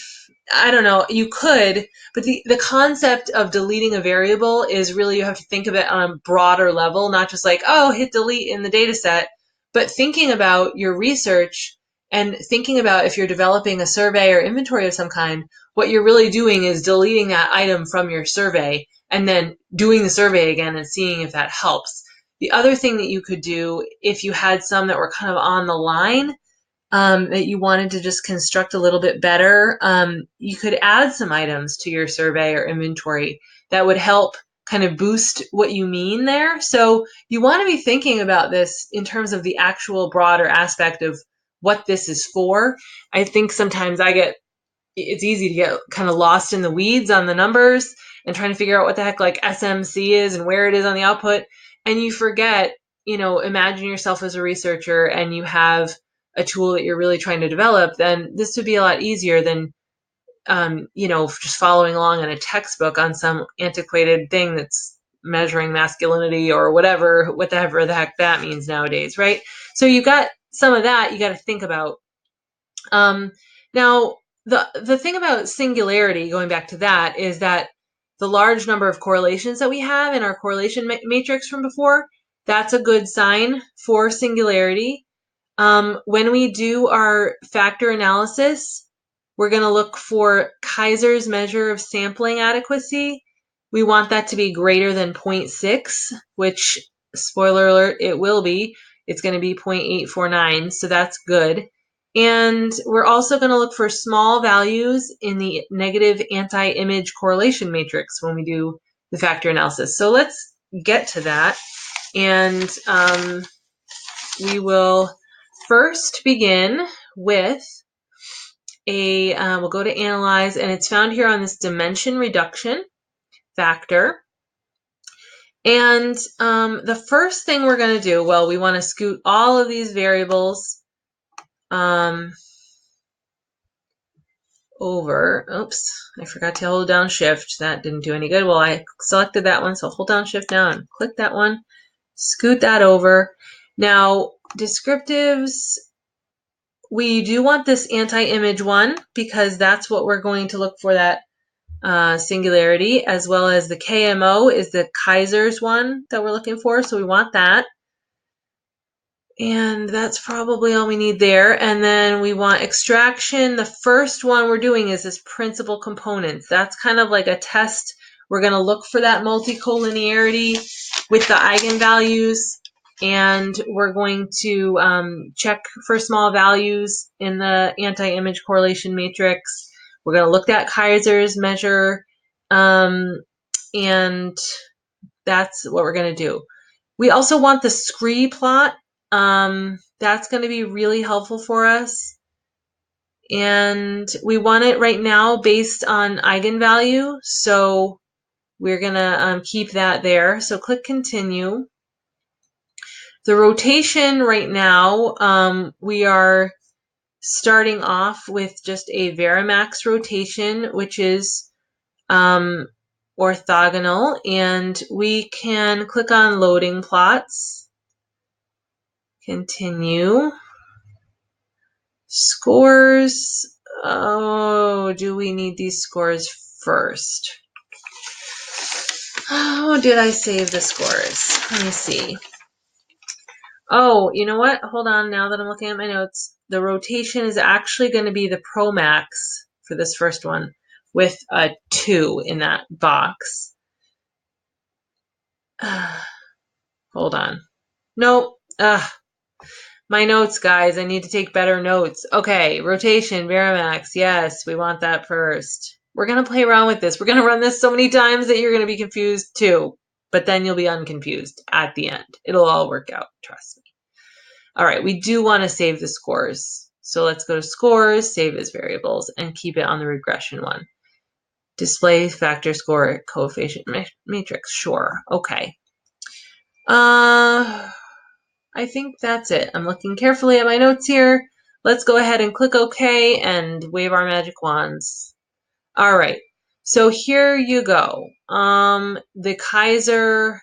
I don't know, you could, but the concept of deleting a variable is really, you have to think of it on a broader level, not just like, oh, hit delete in the data set, but thinking about your research and thinking about if you're developing a survey or inventory of some kind, what you're really doing is deleting that item from your survey and then doing the survey again and seeing if that helps. The other thing that you could do, if you had some that were kind of on the line, that you wanted to just construct a little bit better, you could add some items to your survey or inventory that would help kind of boost what you mean there. So you want to be thinking about this in terms of the actual broader aspect of what this is for. I think sometimes it's easy to get kind of lost in the weeds on the numbers and trying to figure out what the heck like SMC is and where it is on the output. And you forget, imagine yourself as a researcher and you have a tool that you're really trying to develop, then this would be a lot easier than, just following along in a textbook on some antiquated thing that's measuring masculinity or whatever the heck that means nowadays, right? So you've got some of that you got to think about. Now, the thing about singularity, going back to that, is that the large number of correlations that we have in our correlation matrix from before, that's a good sign for singularity. When we do our factor analysis, we're going to look for Kaiser's measure of sampling adequacy. We want that to be greater than 0.6, which, spoiler alert, it will be. It's going to be 0.849, so that's good. And we're also going to look for small values in the negative anti-image correlation matrix when we do the factor analysis. So let's get to that. And we will first begin with we'll go to analyze, and it's found here on this dimension reduction factor. And the first thing we're going to do, well, we want to scoot all of these variables over. Oops, I forgot to hold down shift. That didn't do any good. Well, I selected that one, so hold down shift now and click that one. Scoot that over. Now, descriptives, we do want this anti-image one because that's what we're going to look for, that singularity, as well as the KMO is the Kaiser's one that we're looking for, so we want that. And that's probably all we need there. And then we want extraction. The first one we're doing is this principal components. That's kind of like a test. We're going to look for that multicollinearity with the eigenvalues, and we're going to check for small values in the anti-image correlation matrix. We're going to look at Kaiser's measure, and that's what we're going to do. We also want the scree plot. That's going to be really helpful for us. And we want it right now based on eigenvalue, so we're going to keep that there. So click continue. The rotation right now, we are starting off with just a Varimax rotation, which is, we're orthogonal, and we can click on loading plots. Continue. Scores. Oh, do we need these scores first? Oh, did I save the scores? Let me see. Oh, you know what? Hold on. Now that I'm looking at my notes, the rotation is actually going to be the Pro Max for this first one with a 2 in that box. Hold on. Nope. My notes, guys. I need to take better notes. Okay, rotation, Varimax. Yes, we want that first. We're going to play around with this. We're going to run this so many times that you're going to be confused too. But then you'll be unconfused at the end. It'll all work out. Trust me. All right, we do want to save the scores. So let's go to scores, save as variables, and keep it on the regression one. Display factor score coefficient matrix. Sure. Okay. I think that's it. I'm looking carefully at my notes here. Let's go ahead and click OK and wave our magic wands. All right, so here you go. The Kaiser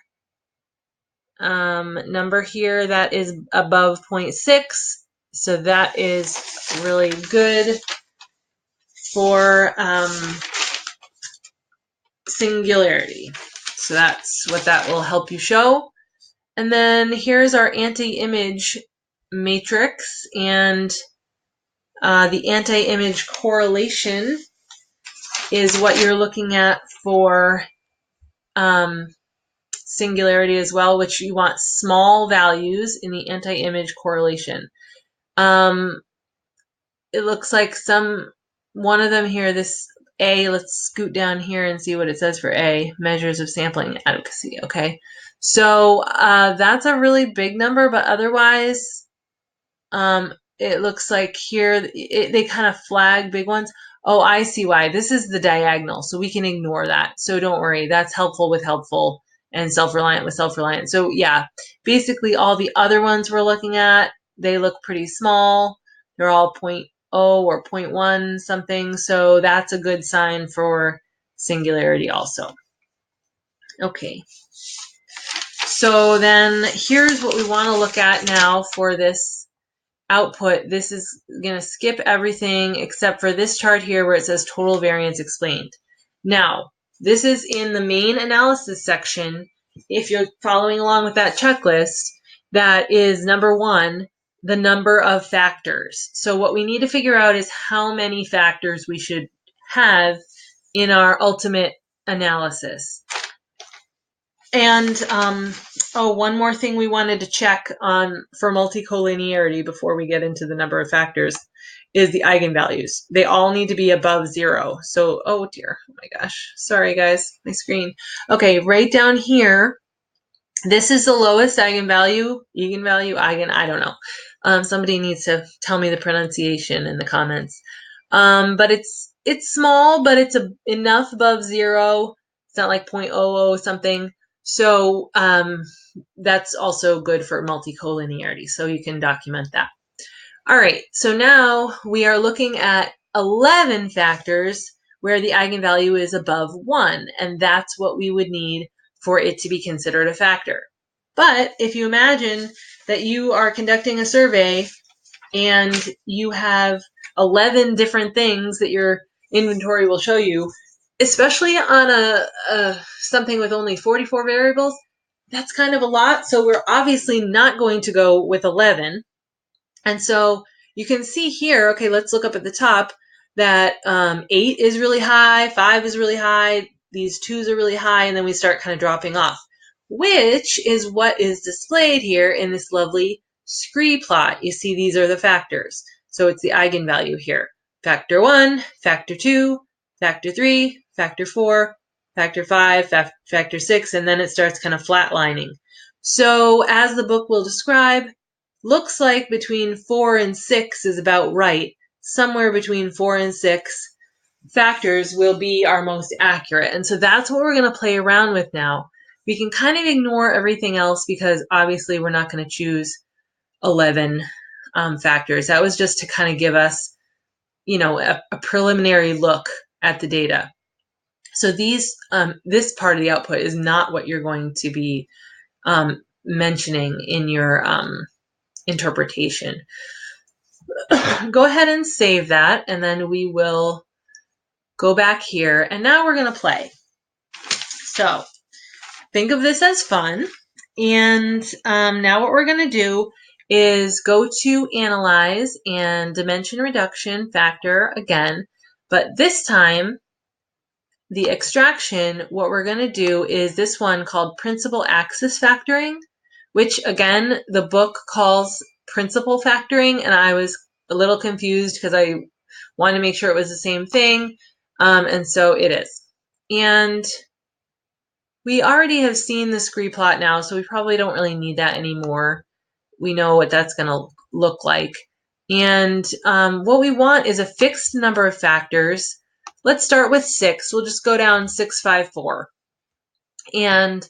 number here, that is above 0.6. So that is really good for singularity. So that's what that will help you show. And then here's our anti-image matrix, and the anti-image correlation is what you're looking at for singularity as well, which you want small values in the anti-image correlation. It looks like one of them here, this A, let's scoot down here and see what it says for A, measures of sampling adequacy, okay? So that's a really big number, but otherwise it looks like here they kind of flag big ones. Oh, I see why. This is the diagonal, so we can ignore that. So don't worry, that's helpful with helpful and self-reliant with self-reliant. So yeah, basically all the other ones we're looking at, they look pretty small. They're all 0.0 or 0.1 something, so that's a good sign for singularity also. Okay. So then here's what we want to look at now for this output. This is going to skip everything except for this chart here where it says total variance explained. Now, this is in the main analysis section. If you're following along with that checklist, that is number 1, the number of factors. So what we need to figure out is how many factors we should have in our ultimate analysis. And one more thing we wanted to check on for multicollinearity before we get into the number of factors is the eigenvalues. They all need to be above 0. So, oh dear, oh my gosh, sorry guys, my screen. Okay, right down here, this is the lowest eigenvalue, I don't know. Somebody needs to tell me the pronunciation in the comments. But it's small, but it's enough above 0. It's not like 0.00 something. So that's also good for multicollinearity, so you can document that. All right, so now we are looking at 11 factors where the eigenvalue is above 1, and that's what we would need for it to be considered a factor. But if you imagine that you are conducting a survey and you have 11 different things that your inventory will show you, especially on something with only 44 variables, that's kind of a lot. So we're obviously not going to go with 11. And so you can see here, okay, let's look up at the top, that 8 is really high, 5 is really high, these 2s are really high, and then we start kind of dropping off, which is what is displayed here in this lovely scree plot. You see these are the factors. So it's the eigenvalue here. Factor 1, factor 2, factor 3, factor 4, factor 5, factor 6, and then it starts kind of flatlining. So as the book will describe, looks like between 4 and 6 is about right. Somewhere between 4 and 6 factors will be our most accurate. And so that's what we're going to play around with now. We can kind of ignore everything else because obviously we're not going to choose 11 factors. That was just to kind of give us, a preliminary look at the data. So this part of the output is not what you're going to be mentioning in your interpretation. Go ahead and save that, and then we will go back here, and now we're going to play. So think of this as fun, and now what we're going to do is go to Analyze and Dimension Reduction Factor again, but this time the extraction, what we're going to do is this one called Principal Axis Factoring, which again, the book calls principal factoring, and I was a little confused because I wanted to make sure it was the same thing, and so it is. And we already have seen the scree plot now, so we probably don't really need that anymore. We know what that's going to look like. And what we want is a fixed number of factors. Let's start with 6. We'll just go down 6, 5, 4. And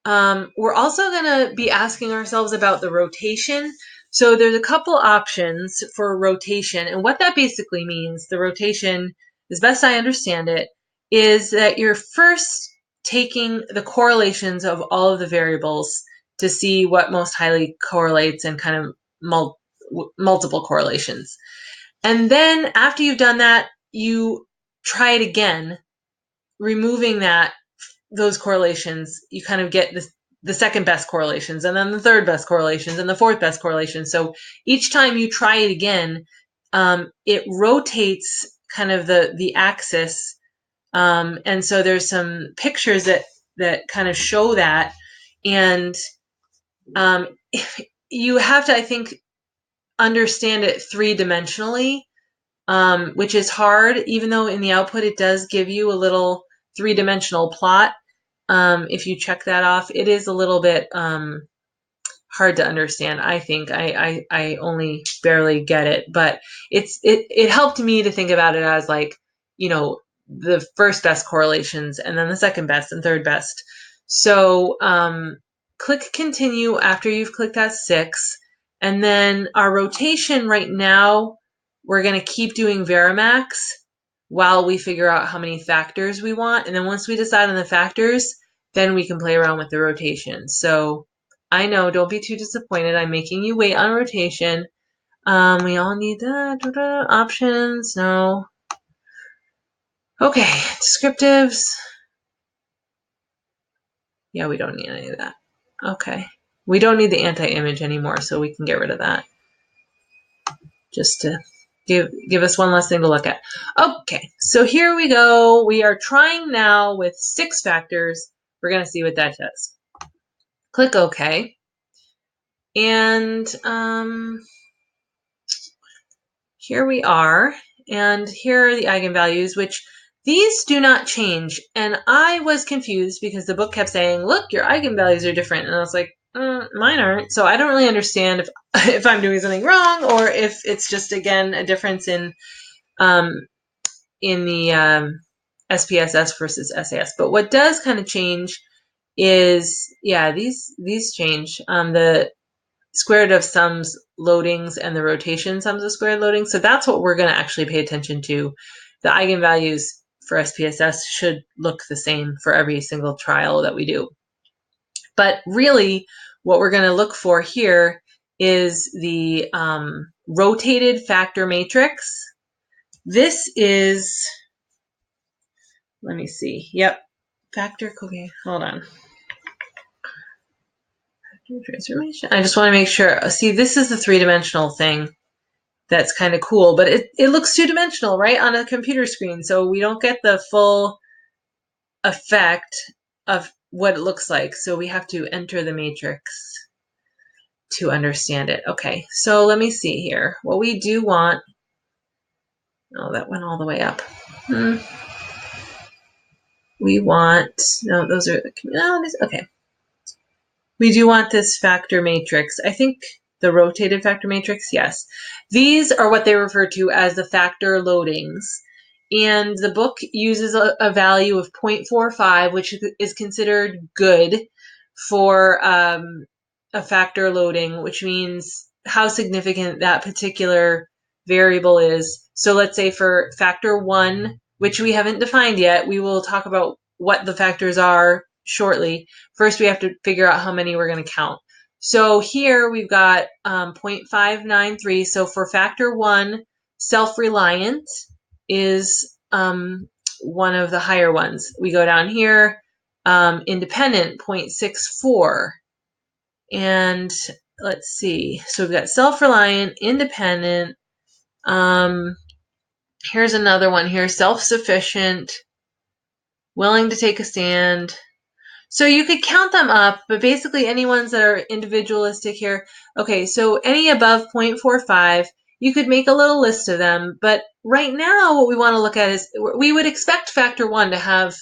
we're also going to be asking ourselves about the rotation. So there's a couple options for rotation. And what that basically means, the rotation, as best I understand it, is that you're first taking the correlations of all of the variables to see what most highly correlates and kind of multiple correlations. And then after you've done that, you try it again, removing those correlations. You kind of get the second best correlations, and then the third best correlations, and the fourth best correlation. So each time you try it again, it rotates kind of the axis. And so there's some pictures that kind of show that. And you have to, I think, understand it three-dimensionally, which is hard, even though in the output it does give you a little three-dimensional plot. If you check that off, it is a little bit hard to understand. I think I only barely get it, but it helped me to think about it as like, the first best correlations and then the second best and third best. So click continue after you've clicked that 6, and then our rotation right now, we're going to keep doing Varimax while we figure out how many factors we want. And then once we decide on the factors, then we can play around with the rotation. So I know, don't be too disappointed. I'm making you wait on rotation. We all need that. Options, no. Okay, descriptives. Yeah, we don't need any of that. Okay. We don't need the anti-image anymore, so we can get rid of that. Just to give us one less thing to look at. Okay, so here we go. We are trying now with 6 factors. We're going to see what that does. Click OK. And here we are. And here are the eigenvalues, which these do not change. And I was confused because the book kept saying, look, your eigenvalues are different. And I was like, mine aren't. So I don't really understand if I'm doing something wrong or if it's just, again, a difference in the SPSS versus SAS. But what does kind of change is, yeah, these change. The square root of sums loadings and the rotation sums of squared loadings. So that's what we're going to actually pay attention to. The eigenvalues for SPSS should look the same for every single trial that we do. But really, what we're going to look for here is the rotated factor matrix. This is, let me see. Yep. Factor, okay, hold on. Transformation. I just want to make sure. See, this is the three-dimensional thing. That's kind of cool, but it looks two-dimensional, right, on a computer screen, so we don't get the full effect of what it looks like. So we have to enter the matrix to understand it. Okay, so let me see here. What we do want, oh, that went all the way up. We want, no, those are the communalities. Okay. We do want this factor matrix. I think the rotated factor matrix, yes. These are what they refer to as the factor loadings. And the book uses a value of 0.45, which is considered good for a factor loading, which means how significant that particular variable is. So let's say for factor 1, which we haven't defined yet. We will talk about what the factors are shortly. First, we have to figure out how many we're going to count. So here we've got 0.593. So for factor 1, self-reliant is one of the higher ones. We go down here, independent, 0.64. And let's see. So we've got self-reliant, independent. Here's another one here, self-sufficient, willing to take a stand. So you could count them up, but basically any ones that are individualistic here. Okay, so any above 0.45, you could make a little list of them. But right now what we want to look at is, we would expect factor 1 to have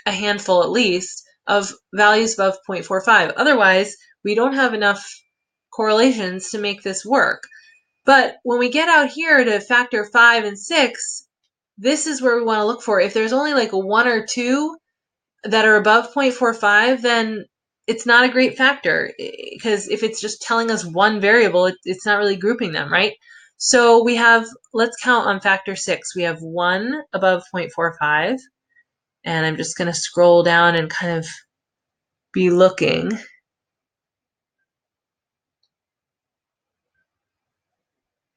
a handful at least of values above 0.45. Otherwise, we don't have enough correlations to make this work. But when we get out here to factor 5 and 6, this is where we want to look for. If there's only like a 1 or 2 that are above 0.45, then it's not a great factor, because if it's just telling us one variable, it's not really grouping them, right? So we have, let's count on factor 6. We have 1 above 0.45, and I'm just going to scroll down and kind of be looking.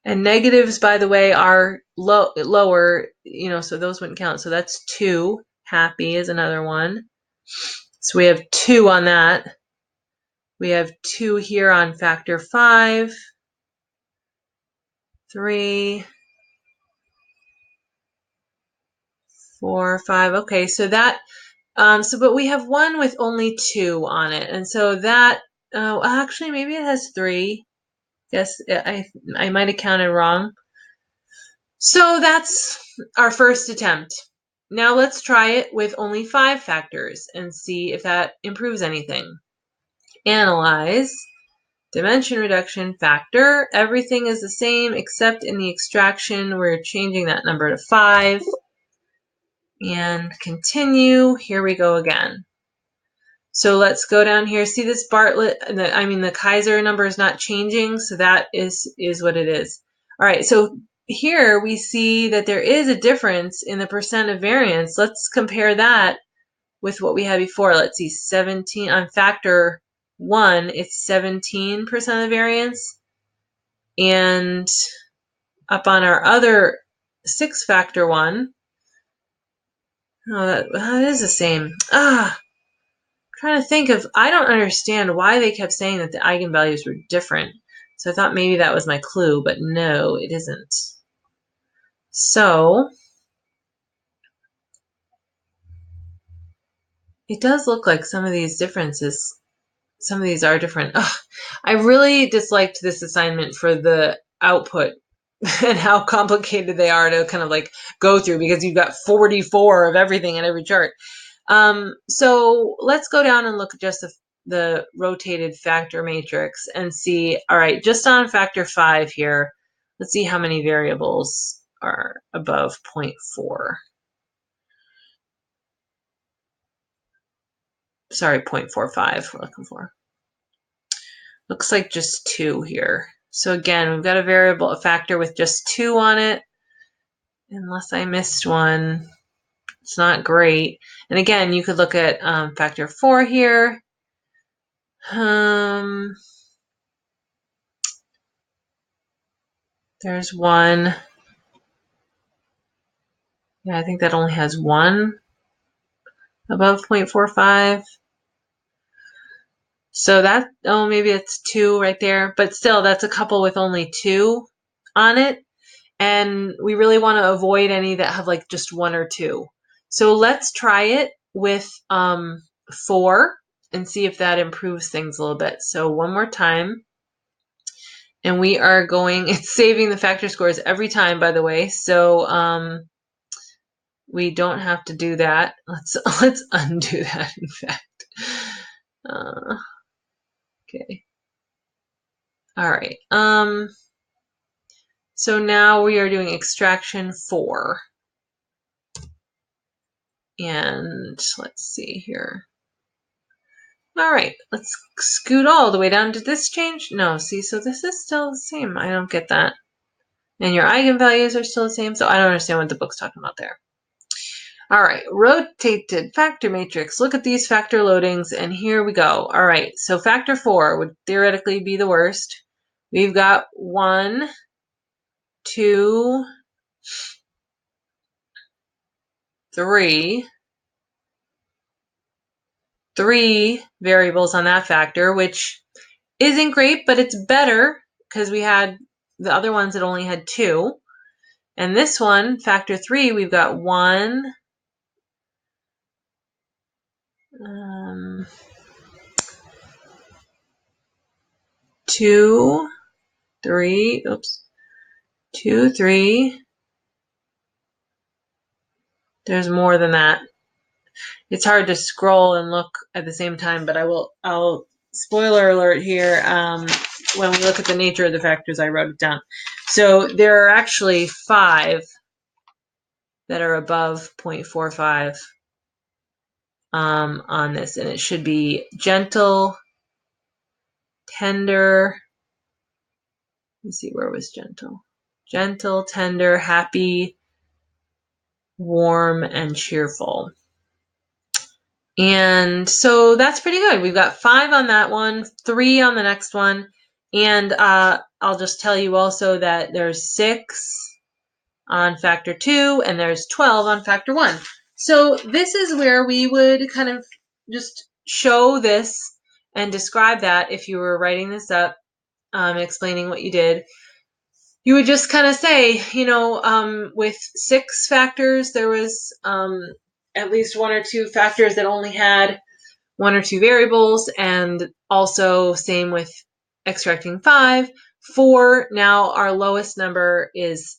And negatives, by the way, are lower, so those wouldn't count. So that's 2. Happy is another one. So we have 2 on that. We have 2 here on factor 5. 3, 4, 5. Okay, so that, but we have 1 with only 2 on it. And so that, actually, maybe it has 3. Yes, I might have counted wrong. So that's our first attempt. Now let's try it with only 5 factors and see if that improves anything. Analyze, dimension reduction factor. Everything is the same except in the extraction. We're changing that number to 5. And continue. Here we go again. So let's go down here. See this Bartlett, the Kaiser number is not changing, so that is what it is. All right, so here we see that there is a difference in the percent of variance. Let's compare that with what we had before. Let's see, 17 on factor 1, it's 17% of variance. And up on our other 6-factor one, oh, that is the same. Trying to think of, I don't understand why they kept saying that the eigenvalues were different. So I thought maybe that was my clue, but no, it isn't. So it does look like some of these differences, some of these are different. I really disliked this assignment for the output and how complicated they are to kind of like go through, because you've got 44 of everything in every chart. So let's go down and look at just the rotated factor matrix and see, all right, just on factor 5 here, let's see how many variables are above 0.4. Sorry, 0.45 we're looking for. Looks like just 2 here. So again, we've got a factor with just 2 on it, unless I missed one. It's not great. And again, you could look at factor 4 here. There's 1. Yeah, I think that only has 1 above 0.45. So that, maybe it's 2 right there. But still, that's a couple with only 2 on it. And we really want to avoid any that have like just 1 or 2. So let's try it with 4 and see if that improves things a little bit. So one more time. And we are going, it's saving the factor scores every time, by the way. So we don't have to do that. Let's undo that, in fact. Okay. All right. So now we are doing extraction 4. And let's see here. All right, let's scoot all the way down. Did this change? No, see, so this is still the same. I don't get that. And your eigenvalues are still the same, so I don't understand what the book's talking about there. All right, rotated factor matrix. Look at these factor loadings, and here we go. All right, so factor 4 would theoretically be the worst. We've got 1, 2, 3 variables on that factor, which isn't great, but it's better because we had the other ones that only had 2. And this one, factor 3, we've got 1, 2, 3, oops, 2, 3. There's more than that. It's hard to scroll and look at the same time, but I'll spoiler alert here. When we look at the nature of the factors, I wrote it down. So there are actually 5 that are above 0.45 on this, and it should be gentle, tender. Let's see, where was gentle? Gentle, tender, happy, warm, and cheerful. And so that's pretty good. We've got 5 on that one, 3 on the next one. And I'll just tell you also that there's 6 on factor 2 and there's 12 on factor 1. So this is where we would kind of just show this and describe that if you were writing this up, explaining what you did. You would just kind of say, with 6 factors, there was at least 1 or 2 factors that only had 1 or 2 variables, and also same with extracting 5. 4, now our lowest number is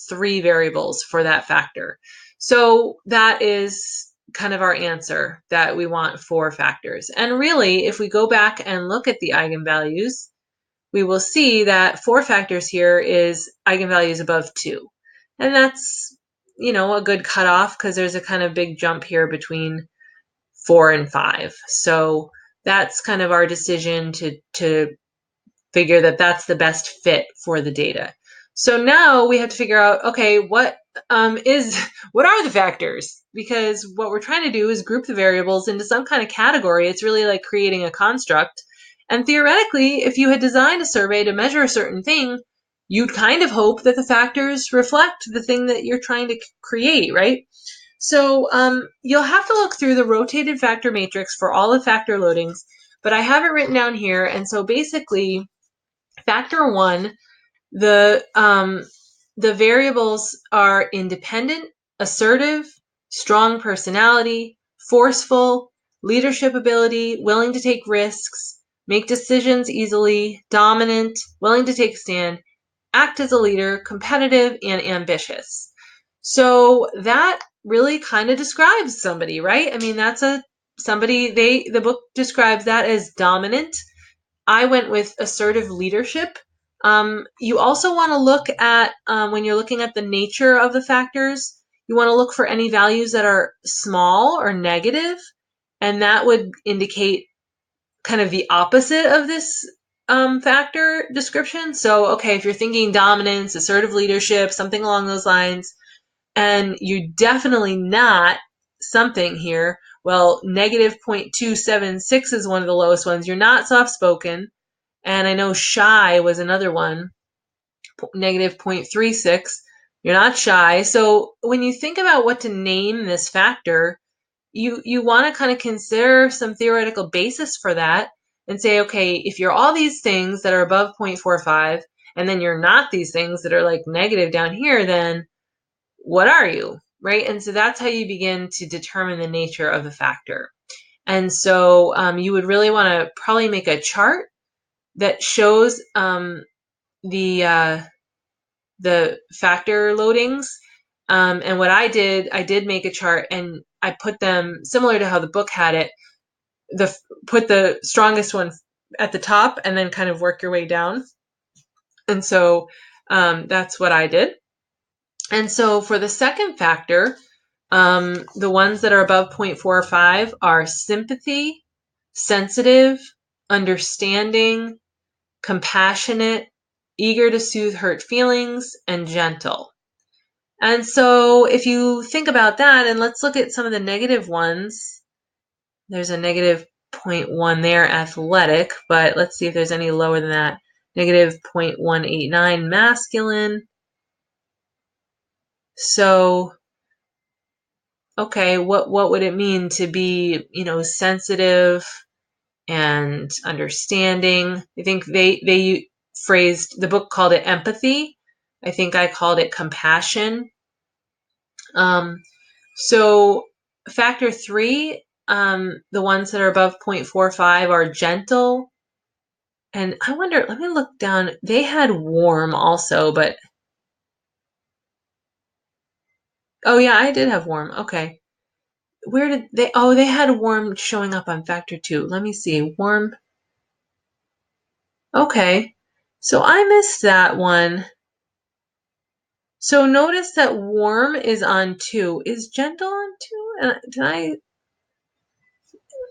3 variables for that factor. So that is kind of our answer, that we want 4 factors. And really, if we go back and look at the eigenvalues, we will see that 4 factors here is eigenvalues above 2. And that's, a good cutoff because there's a kind of big jump here between 4 and 5. So that's kind of our decision to figure that that's the best fit for the data. So now we have to figure out, okay, what are the factors? Because what we're trying to do is group the variables into some kind of category. It's really like creating a construct. And theoretically, if you had designed a survey to measure a certain thing, you'd kind of hope that the factors reflect the thing that you're trying to create, right? So you'll have to look through the rotated factor matrix for all the factor loadings, but I have it written down here. And so basically, factor 1, the variables are independent, assertive, strong personality, forceful, leadership ability, willing to take risks, make decisions easily, dominant, willing to take a stand, act as a leader, competitive, and ambitious. So that really kind of describes somebody, right? I mean, that's the book describes that as dominant. I went with assertive leadership. You also want to look at, when you're looking at the nature of the factors, you want to look for any values that are small or negative, and that would indicate kind of the opposite of this factor description. So, okay, if you're thinking dominance, assertive leadership, something along those lines, and you're definitely not something here, well, negative 0.276 is one of the lowest ones. You're not soft-spoken, and I know shy was another one, negative 0.36. You're not shy. So when you think about what to name this factor, you want to kind of consider some theoretical basis for that and say, okay, if you're all these things that are above 0.45, and then you're not these things that are like negative down here, then what are you, right? And so that's how you begin to determine the nature of the factor. And so you would really want to probably make a chart that shows the factor loadings. And what I did make a chart, and I put them similar to how the book had it. Put the strongest one at the top, and then kind of work your way down. And so that's what I did. And so for the second factor, the ones that are above 0.45 are sympathy, sensitive, understanding, compassionate, eager to soothe hurt feelings, and gentle. And so if you think about that, and let's look at some of the negative ones. There's a negative 0.1 there, athletic, but let's see if there's any lower than that. Negative 0.189, masculine. So, okay, what would it mean to be, sensitive and understanding? I think they phrased, the book called it empathy. I think I called it compassion. So factor 3, the ones that are above 0.45 are gentle. And I wonder, let me look down. They had warm also, but oh yeah, I did have warm. Okay. Where did they, oh, they had warm showing up on factor 2. Let me see. Warm. Okay. So I missed that one. So notice that warm is on 2. Is gentle on 2? Did I?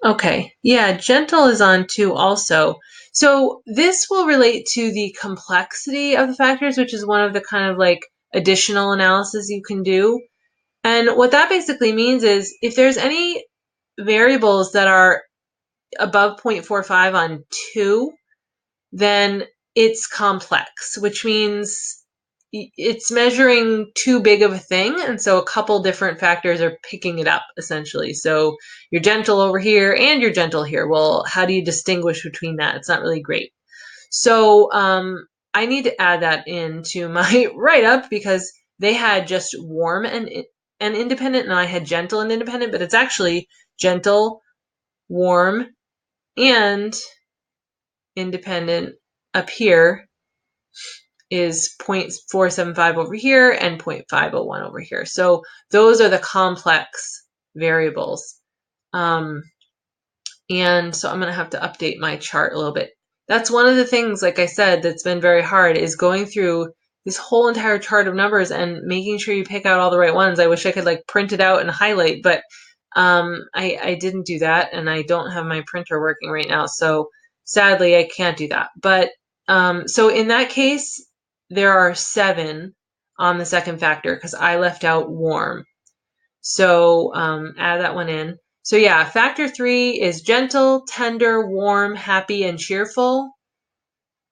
Okay. Yeah, gentle is on 2 also. So this will relate to the complexity of the factors, which is one of the kind of like additional analysis you can do. And what that basically means is if there's any variables that are above 0.45 on 2, then it's complex, which means it's measuring too big of a thing. And so a couple different factors are picking it up, essentially. So you're gentle over here and you're gentle here. Well, how do you distinguish between that? It's not really great. So I need to add that into my write-up because they had just warm and independent, and I had gentle and independent, but it's actually gentle, warm, and independent up here is 0.475 over here and 0.501 over here. So those are the complex variables. And so I'm going to have to update my chart a little bit. That's one of the things, like I said, that's been very hard is going through this whole entire chart of numbers and making sure you pick out all the right ones. I wish I could like print it out and highlight, but I didn't do that, and I don't have my printer working right now. So sadly, I can't do that. But so in that case, there are 7 on the second factor because I left out warm. So add that one in. So yeah, factor 3 is gentle, tender, warm, happy, and cheerful.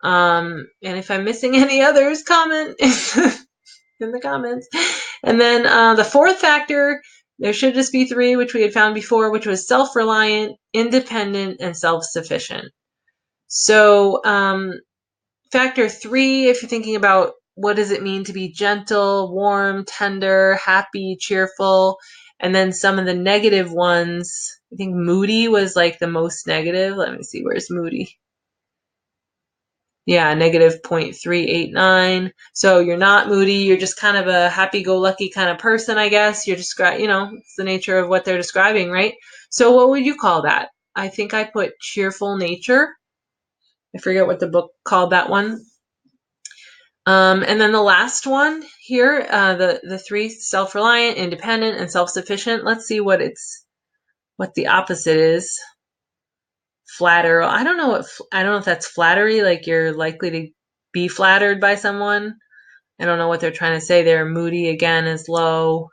And if I'm missing any others, comment in the comments. And then the fourth factor, there should just be 3, which we had found before, which was self-reliant, independent, and self-sufficient. So factor 3, if you're thinking about what does it mean to be gentle, warm, tender, happy, cheerful, and then some of the negative ones, I think moody was like the most negative. Let me see, where's moody? Yeah, negative 0.389. So you're not moody. You're just kind of a happy-go-lucky kind of person, I guess. You're it's the nature of what they're describing, right? So what would you call that? I think I put cheerful nature. I forget what the book called that one. And then the last one here, the 3, self-reliant, independent, and self-sufficient. Let's see what the opposite is. Flatter. I don't know if that's flattery, like you're likely to be flattered by someone. I don't know what they're trying to say there. Moody again is low.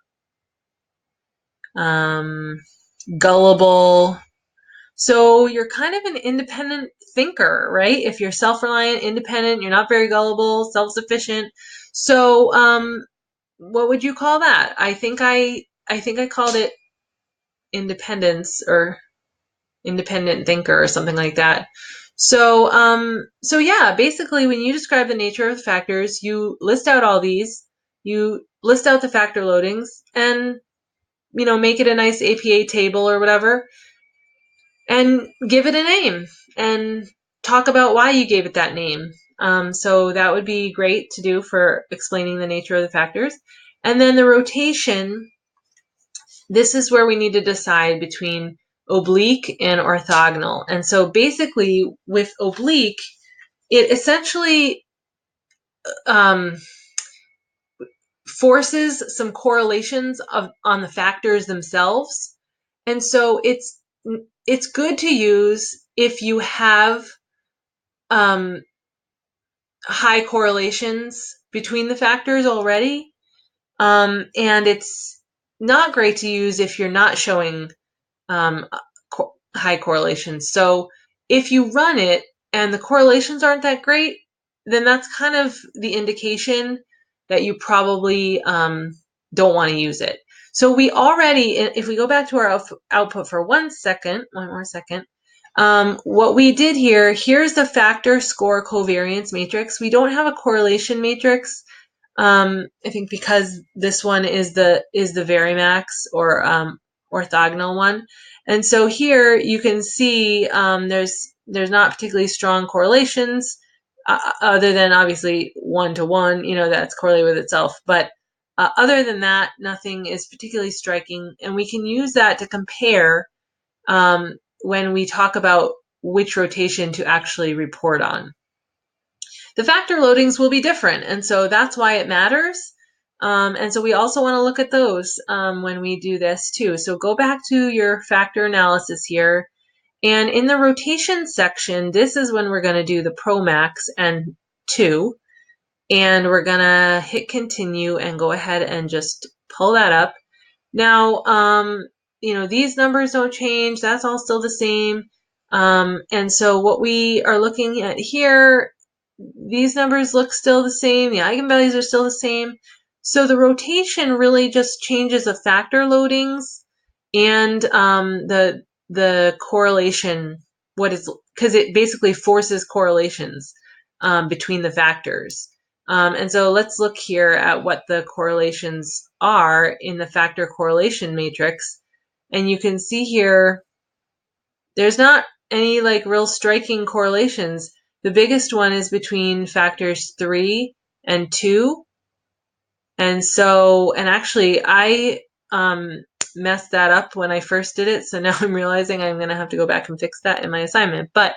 Gullible. So you're kind of an independent thinker, right? If you're self-reliant, independent, you're not very gullible, self-sufficient. So what would you call that? I think I called it independence or independent thinker or something like that. So so yeah, basically when you describe the nature of the factors, you list out all these, you list out the factor loadings, and make it a nice APA table or whatever, and give it a name and talk about why you gave it that name. So that would be great to do for explaining the nature of the factors. And then the rotation, this is where we need to decide between oblique and orthogonal. And so basically with oblique, it essentially forces some correlations on the factors themselves. And so it's good to use if you have high correlations between the factors already. And it's not great to use if you're not showing high correlations. So if you run it and the correlations aren't that great, then that's kind of the indication that you probably don't want to use it. So we already, if we go back to our output for one more second, what we did here, here's the factor score covariance matrix. We don't have a correlation matrix. I think because this one is the Varimax or orthogonal one. And so here you can see there's not particularly strong correlations other than obviously 1-to-1, that's correlated with itself. But other than that, nothing is particularly striking. And we can use that to compare when we talk about which rotation to actually report on. The factor loadings will be different, and so that's why it matters. And so we also want to look at those when we do this too. So go back to your factor analysis here. And in the rotation section, this is when we're going to do the Promax and 2. And we're going to hit continue and go ahead and just pull that up. Now, these numbers don't change. That's all still the same. And so what we are looking at here, these numbers look still the same. The eigenvalues are still the same. So the rotation really just changes the factor loadings and the correlation, because it basically forces correlations between the factors. And so let's look here at what the correlations are in the factor correlation matrix. And you can see here, there's not any real striking correlations. The biggest one is between factors 3 and 2. And so, and actually I messed that up when I first did it. So now I'm realizing I'm going to have to go back and fix that in my assignment. But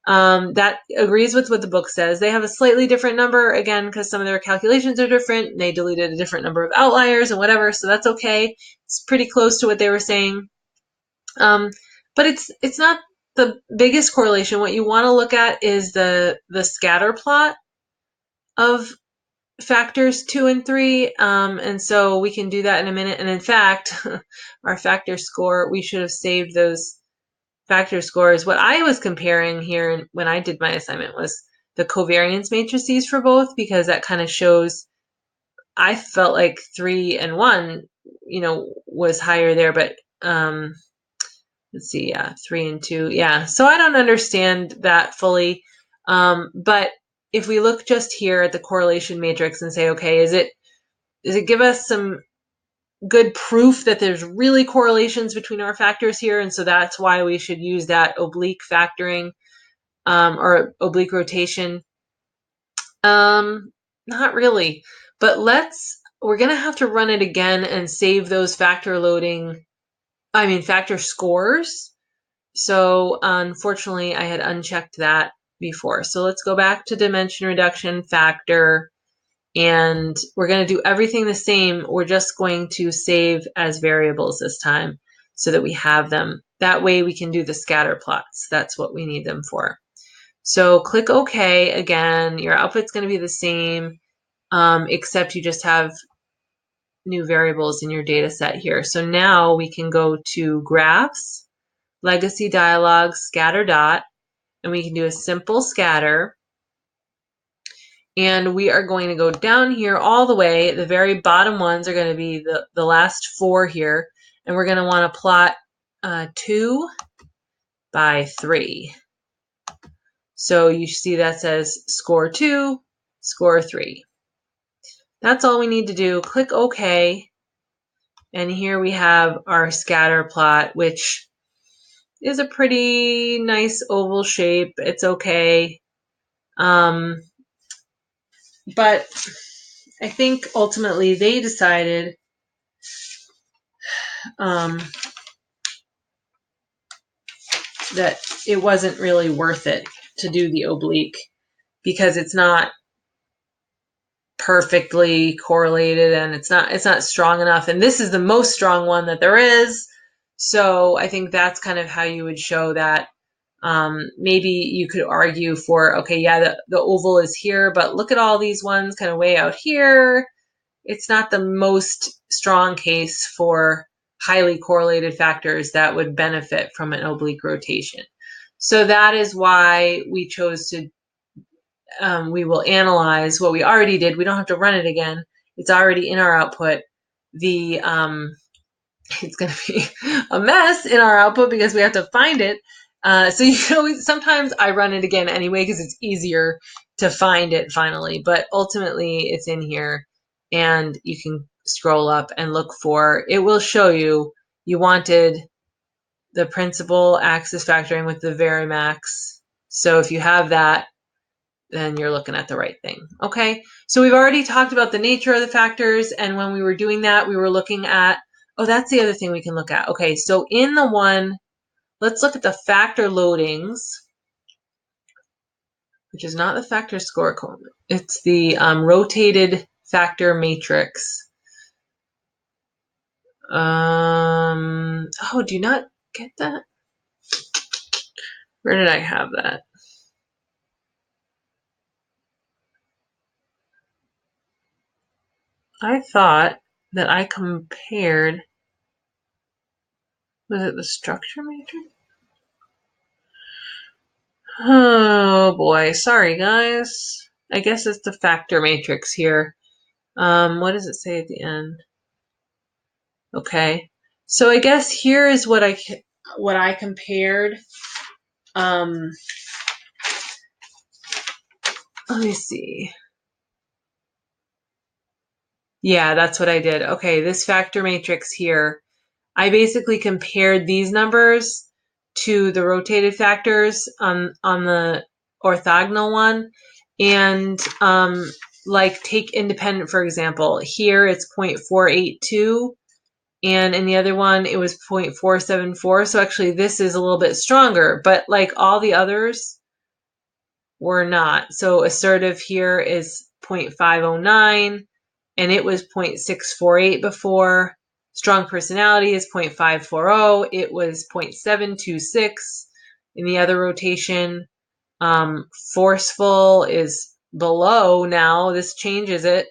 that agrees with what the book says. They have a slightly different number, again, because some of their calculations are different. They deleted a different number of outliers and whatever, so that's okay. It's pretty close to what they were saying. But it's not the biggest correlation. What you want to look at is the scatter plot of factors 2 and 3. And so we can do that in a minute. And in fact, our factor score, we should have saved those factor scores. What I was comparing here when I did my assignment was the covariance matrices for both, because that kind of shows, I felt like 3 and 1, was higher there, but let's see, yeah, 3 and 2, yeah. So I don't understand that fully, but if we look just here at the correlation matrix and say, okay, does it give us some good proof that there's really correlations between our factors here, and so that's why we should use that oblique factoring or oblique rotation? Not really, but we're gonna have to run it again and save those factor scores. So unfortunately I had unchecked that before. So let's go back to dimension reduction factor, and we're going to do everything the same. We're just going to save as variables this time so that we have them. That way we can do the scatter plots. That's what we need them for. So click OK again. Your output's going to be the same, except you just have new variables in your data set here. So now we can go to graphs, legacy dialog, scatter dot, and we can do a simple scatter. And we are going to go down here all the way. The very bottom ones are going to be the last 4 here. And we're going to want to plot 2 by 3. So you see that says score 2, score 3. That's all we need to do. Click OK. And here we have our scatter plot, which is a pretty nice oval shape. It's okay. But I think ultimately they decided that it wasn't really worth it to do the oblique because it's not perfectly correlated and it's not strong enough. And this is the most strong one that there is. So I think that's kind of how you would show that. Maybe you could argue for, okay, yeah, the oval is here, but look at all these ones kind of way out here. it's not the most strong case for highly correlated factors that would benefit from an oblique rotation. So that is why we chose to, we will analyze what we already did. We don't have to run it again. It's already in our output. The it's going to be a mess in our output because we have to find it. So you can always, sometimes I run it again anyway because it's easier to find it finally, but ultimately it's in here and you can scroll up and look for, it will show you, you wanted the principal axis factoring with the Varimax. So if you have that, then you're looking at the right thing. Okay, so we've already talked about the nature of the factors, and when we were doing that, we were looking at, oh, that's the other thing we can look at. Okay, so in the one, let's look at the factor loadings, which is not the factor score code. It's the rotated factor matrix. Oh, do you not get that? Where did I have that? I thought that I compared, was it the structure matrix? Oh boy, sorry guys. I guess it's the factor matrix here. What does it say at the end? Okay, so I guess here is what I compared. Let me see. Yeah, that's what I did. Okay, this factor matrix here, I basically compared these numbers to the rotated factors on the orthogonal one, and like take independent, for example. Here it's 0.482, and in the other one it was 0.474. So actually this is a little bit stronger, but like all the others were not. So assertive here is 0.509, and it was 0.648 before. Strong personality is 0.540. It was 0.726 in the other rotation. Forceful is below now. This changes it.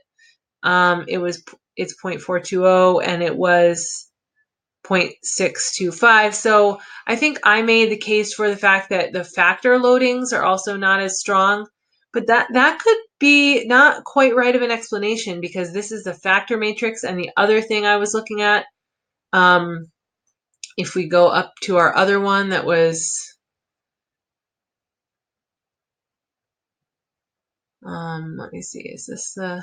It's 0.420, and it was 0.625. So I think I made the case for the fact that the factor loadings are also not as strong, but that could be not quite right of an explanation because this is the factor matrix. And the other thing I was looking at, if we go up to our other one that was, let me see, is this the,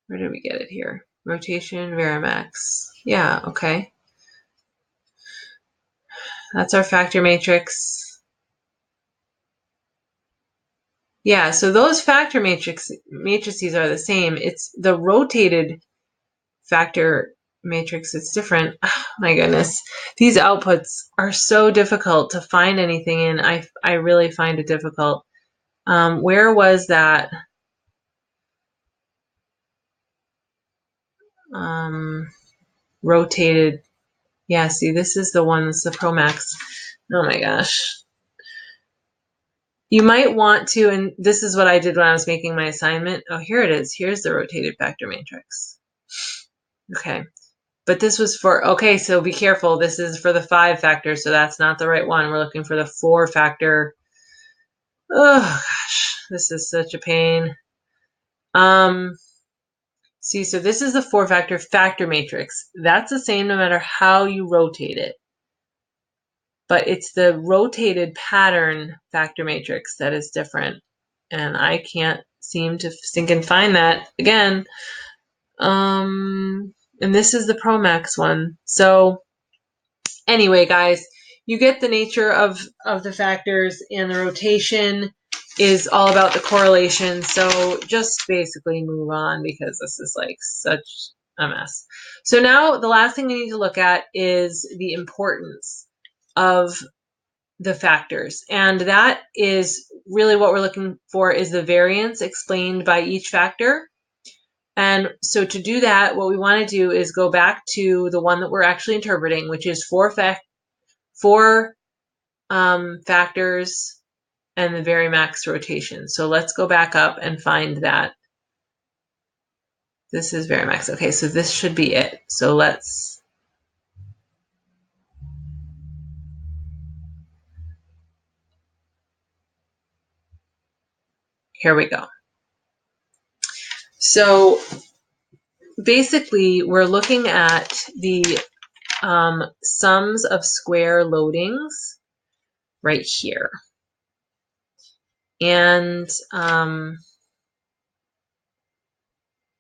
where did we get it here? Rotation, Varimax. Yeah, okay. That's our factor matrix. Yeah, so those factor matrices are the same. It's the rotated factor matrix. It's different. Oh, my goodness. These outputs are so difficult to find anything in. I really find it difficult. Where was that? Rotated. Yeah, see, this is the one that's the Promax. Oh my gosh. You might want to, and this is what I did when I was making my assignment. Oh, here it is. Here's the rotated factor matrix. Okay. But this was for, okay, so be careful. This is for the 5 factor, so that's not the right one. We're looking for the 4 factor. Oh gosh, this is such a pain. See, so this is the 4 factor matrix. That's the same no matter how you rotate it. But it's the rotated pattern factor matrix that is different. And I can't seem to sink and find that again. And this is the Promax one. So anyway, guys, you get the nature of the factors, and the rotation is all about the correlation. So just basically move on because this is like such a mess. So now the last thing we need to look at is the importance of the factors. And that is really what we're looking for, is the variance explained by each factor. And so to do that, what we want to do is go back to the one that we're actually interpreting, which is 4 factors and the Varimax rotation. So let's go back up and find that. This is Varimax. Okay, so this should be it. So let's... Here we go. So basically, we're looking at the sums of square loadings right here. And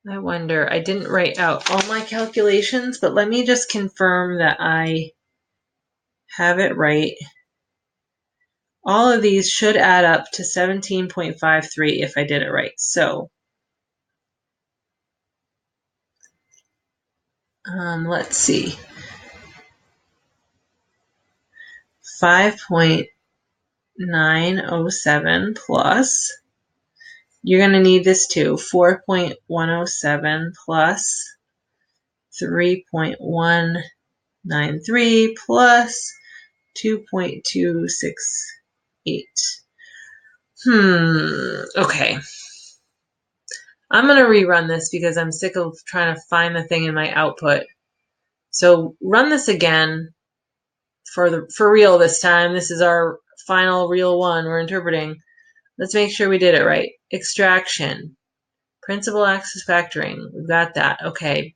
I wonder, I didn't write out all my calculations, but let me just confirm that I have it right. All of these should add up to 17.53 if I did it right. So let's see. 5.907 plus, you're going to need this too, 4.107 plus 3.193 plus 2.268. Okay. I'm going to rerun this because I'm sick of trying to find the thing in my output. So run this again for real this time. This is our final real one we're interpreting. Let's make sure we did it right. Extraction. Principal axis factoring. We've got that. Okay.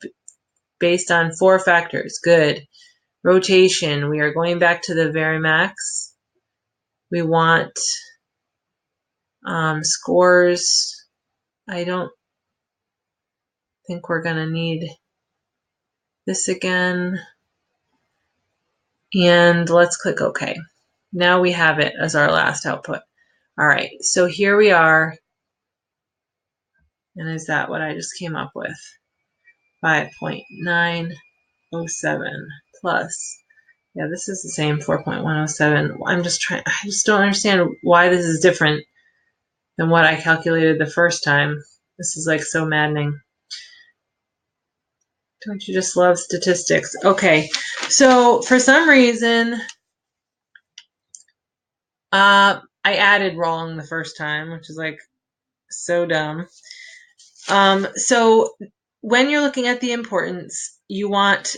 Based on 4 factors. Good. Rotation. We are going back to the Varimax. We want scores. I don't think we're going to need this again. And let's click OK. Now we have it as our last output. All right, so here we are. And is that what I just came up with? 5.907 plus, yeah, this is the same, 4.107. I just don't understand why this is different than what I calculated the first time. This is like so maddening. Don't you just love statistics? Okay, so for some reason, I added wrong the first time, which is like so dumb. So when you're looking at the importance, you want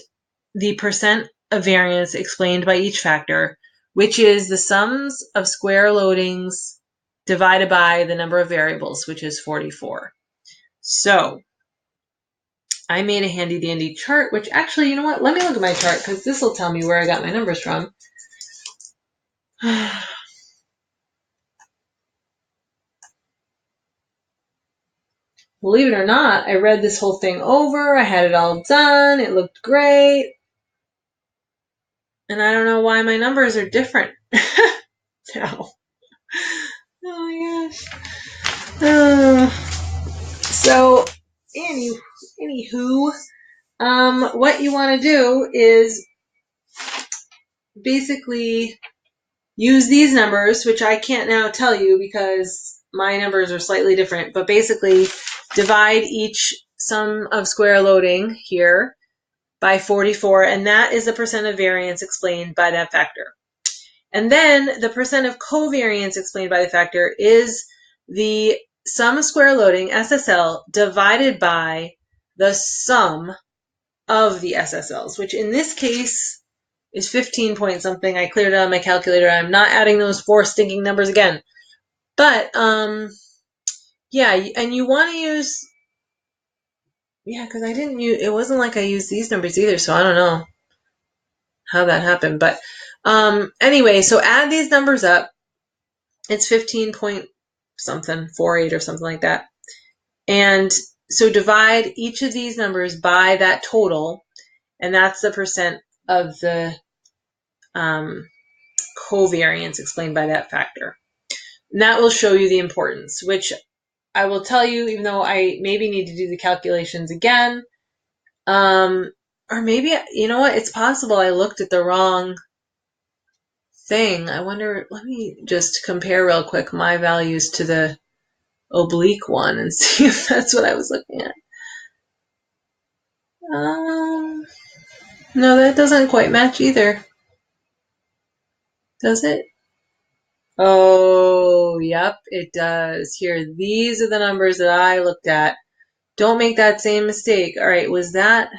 the percent of variance explained by each factor, which is the sums of square loadings divided by the number of variables, which is 44. So I made a handy dandy chart, which actually, you know what? Let me look at my chart because this will tell me where I got my numbers from. Believe it or not, I read this whole thing over. I had it all done. It looked great. And I don't know why my numbers are different now. Oh my gosh. So, anywho, what you want to do is basically use these numbers, which I can't now tell you because my numbers are slightly different, but basically divide each sum of square loading here by 44, and that is the percent of variance explained by that factor. And then the percent of covariance explained by the factor is the sum of square loading, SSL, divided by the sum of the SSLs, which in this case is 15 point something. I cleared it on my calculator. I'm not adding those 4 stinking numbers again. But, yeah, and you want to use, yeah, because I didn't use, it wasn't like I used these numbers either, so I don't know how that happened. But anyway, so add these numbers up. It's 15 point something, 48 or something like that. And so divide each of these numbers by that total, and that's the percent of the covariance explained by that factor. And that will show you the importance, which I will tell you, even though I maybe need to do the calculations again, or maybe, you know what, it's possible I looked at the wrong thing. I wonder, let me just compare real quick my values to the oblique one and see if that's what I was looking at. No, that doesn't quite match either. Does it? Oh, yep, it does. Here, these are the numbers that I looked at Don't make that same mistake. All right, was that...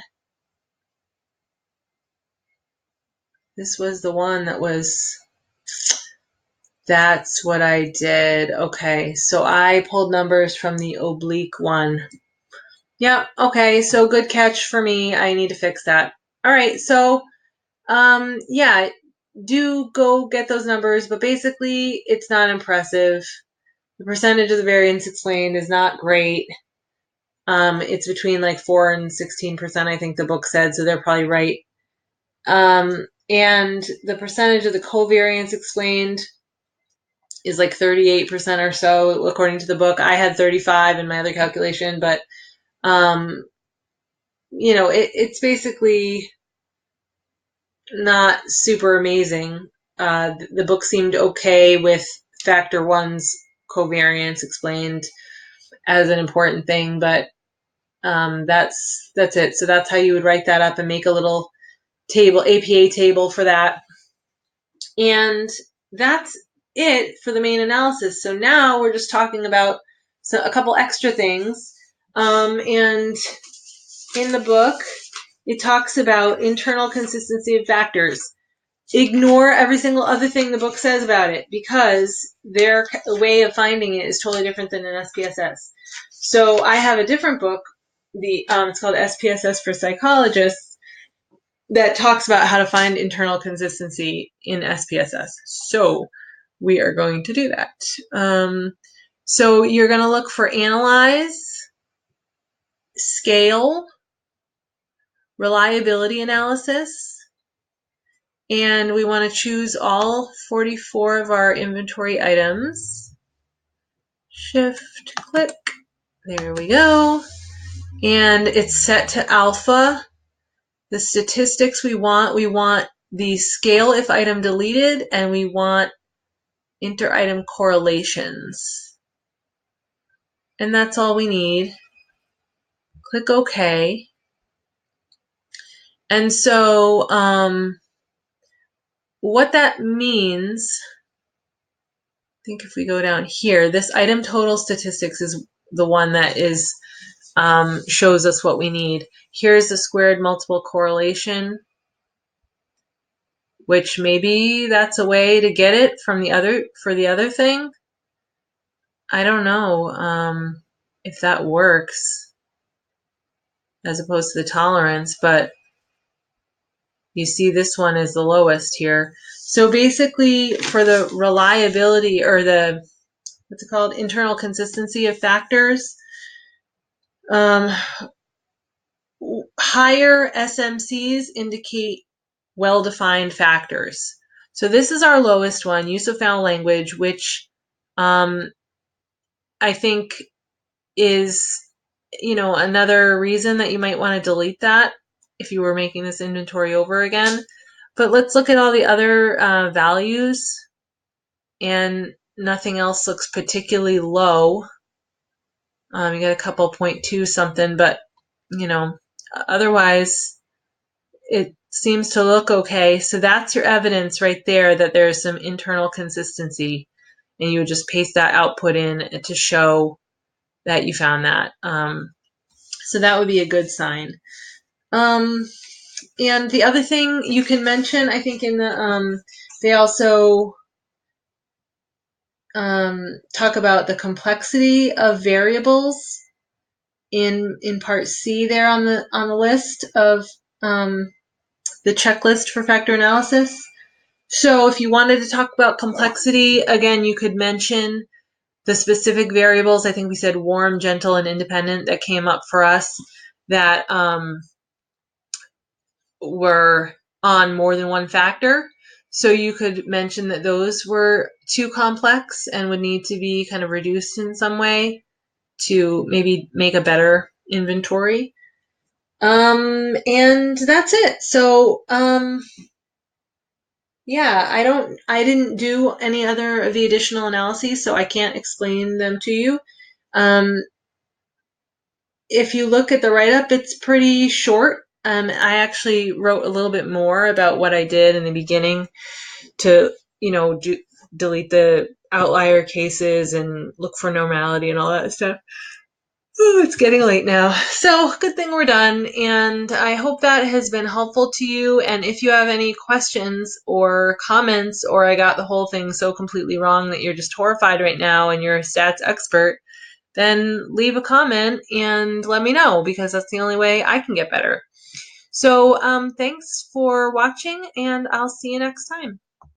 This was the one that was... That's what I did. Okay, so I pulled numbers from the oblique one. Yep, okay, so good catch for me. I need to fix that. All right, so yeah, do go get those numbers, but basically it's not impressive. The percentage of the variance explained is not great. It's between like 4 and 16%, I think the book said, so they're probably right. And the percentage of the covariance explained is like 38% or so, according to the book. I had 35 in my other calculation, but you know, it's basically not super amazing. The book seemed okay with factor one's covariance explained as an important thing, but that's it. So that's how you would write that up and make a little table, APA table for that. And that's it for the main analysis. So now we're just talking about a couple extra things. And in the book, it talks about internal consistency of factors. Ignore every single other thing the book says about it, because their way of finding it is totally different than an SPSS. So I have a different book, it's called SPSS for Psychologists, that talks about how to find internal consistency in SPSS. So we are going to do that. So you're going to look for analyze, scale, reliability analysis, and we want to choose all 44 of our inventory items. Shift click, there we go. And it's set to alpha. The statistics we want the scale if item deleted, and we want inter-item correlations. And that's all we need. Click OK. And so what that means, I think if we go down here, this item total statistics is the one that is shows us what we need. Here's the squared multiple correlation, which maybe that's a way to get it from the other thing. I don't know if that works as opposed to the tolerance, but you see this one is the lowest here. So basically for the reliability, or the, what's it called, internal consistency of factors, higher SMCs indicate well-defined factors. So this is our lowest one, use of foul language, which I think is, you know, another reason that you might want to delete that if you were making this inventory over again. But let's look at all the other values, and nothing else looks particularly low. You got a couple 0.2 something, but you know, otherwise it seems to look okay. So that's your evidence right there that there's some internal consistency, and you would just paste that output in to show that you found that. So that would be a good sign. And the other thing you can mention, I think in the, they also talk about the complexity of variables in part C there on the list of the checklist for factor analysis. So if you wanted to talk about complexity, again, you could mention the specific variables. I think we said warm, gentle, and independent that came up for us that were on more than one factor. So you could mention that those were too complex and would need to be kind of reduced in some way to maybe make a better inventory. And that's it. So yeah, I didn't do any other of the additional analyses, so I can't explain them to you. If you look at the write-up, it's pretty short. I actually wrote a little bit more about what I did in the beginning to, you know, delete the outlier cases and look for normality and all that stuff. Ooh, it's getting late now. So good thing we're done. And I hope that has been helpful to you. And if you have any questions or comments, or I got the whole thing so completely wrong that you're just horrified right now and you're a stats expert, then leave a comment and let me know, because that's the only way I can get better. So thanks for watching, and I'll see you next time.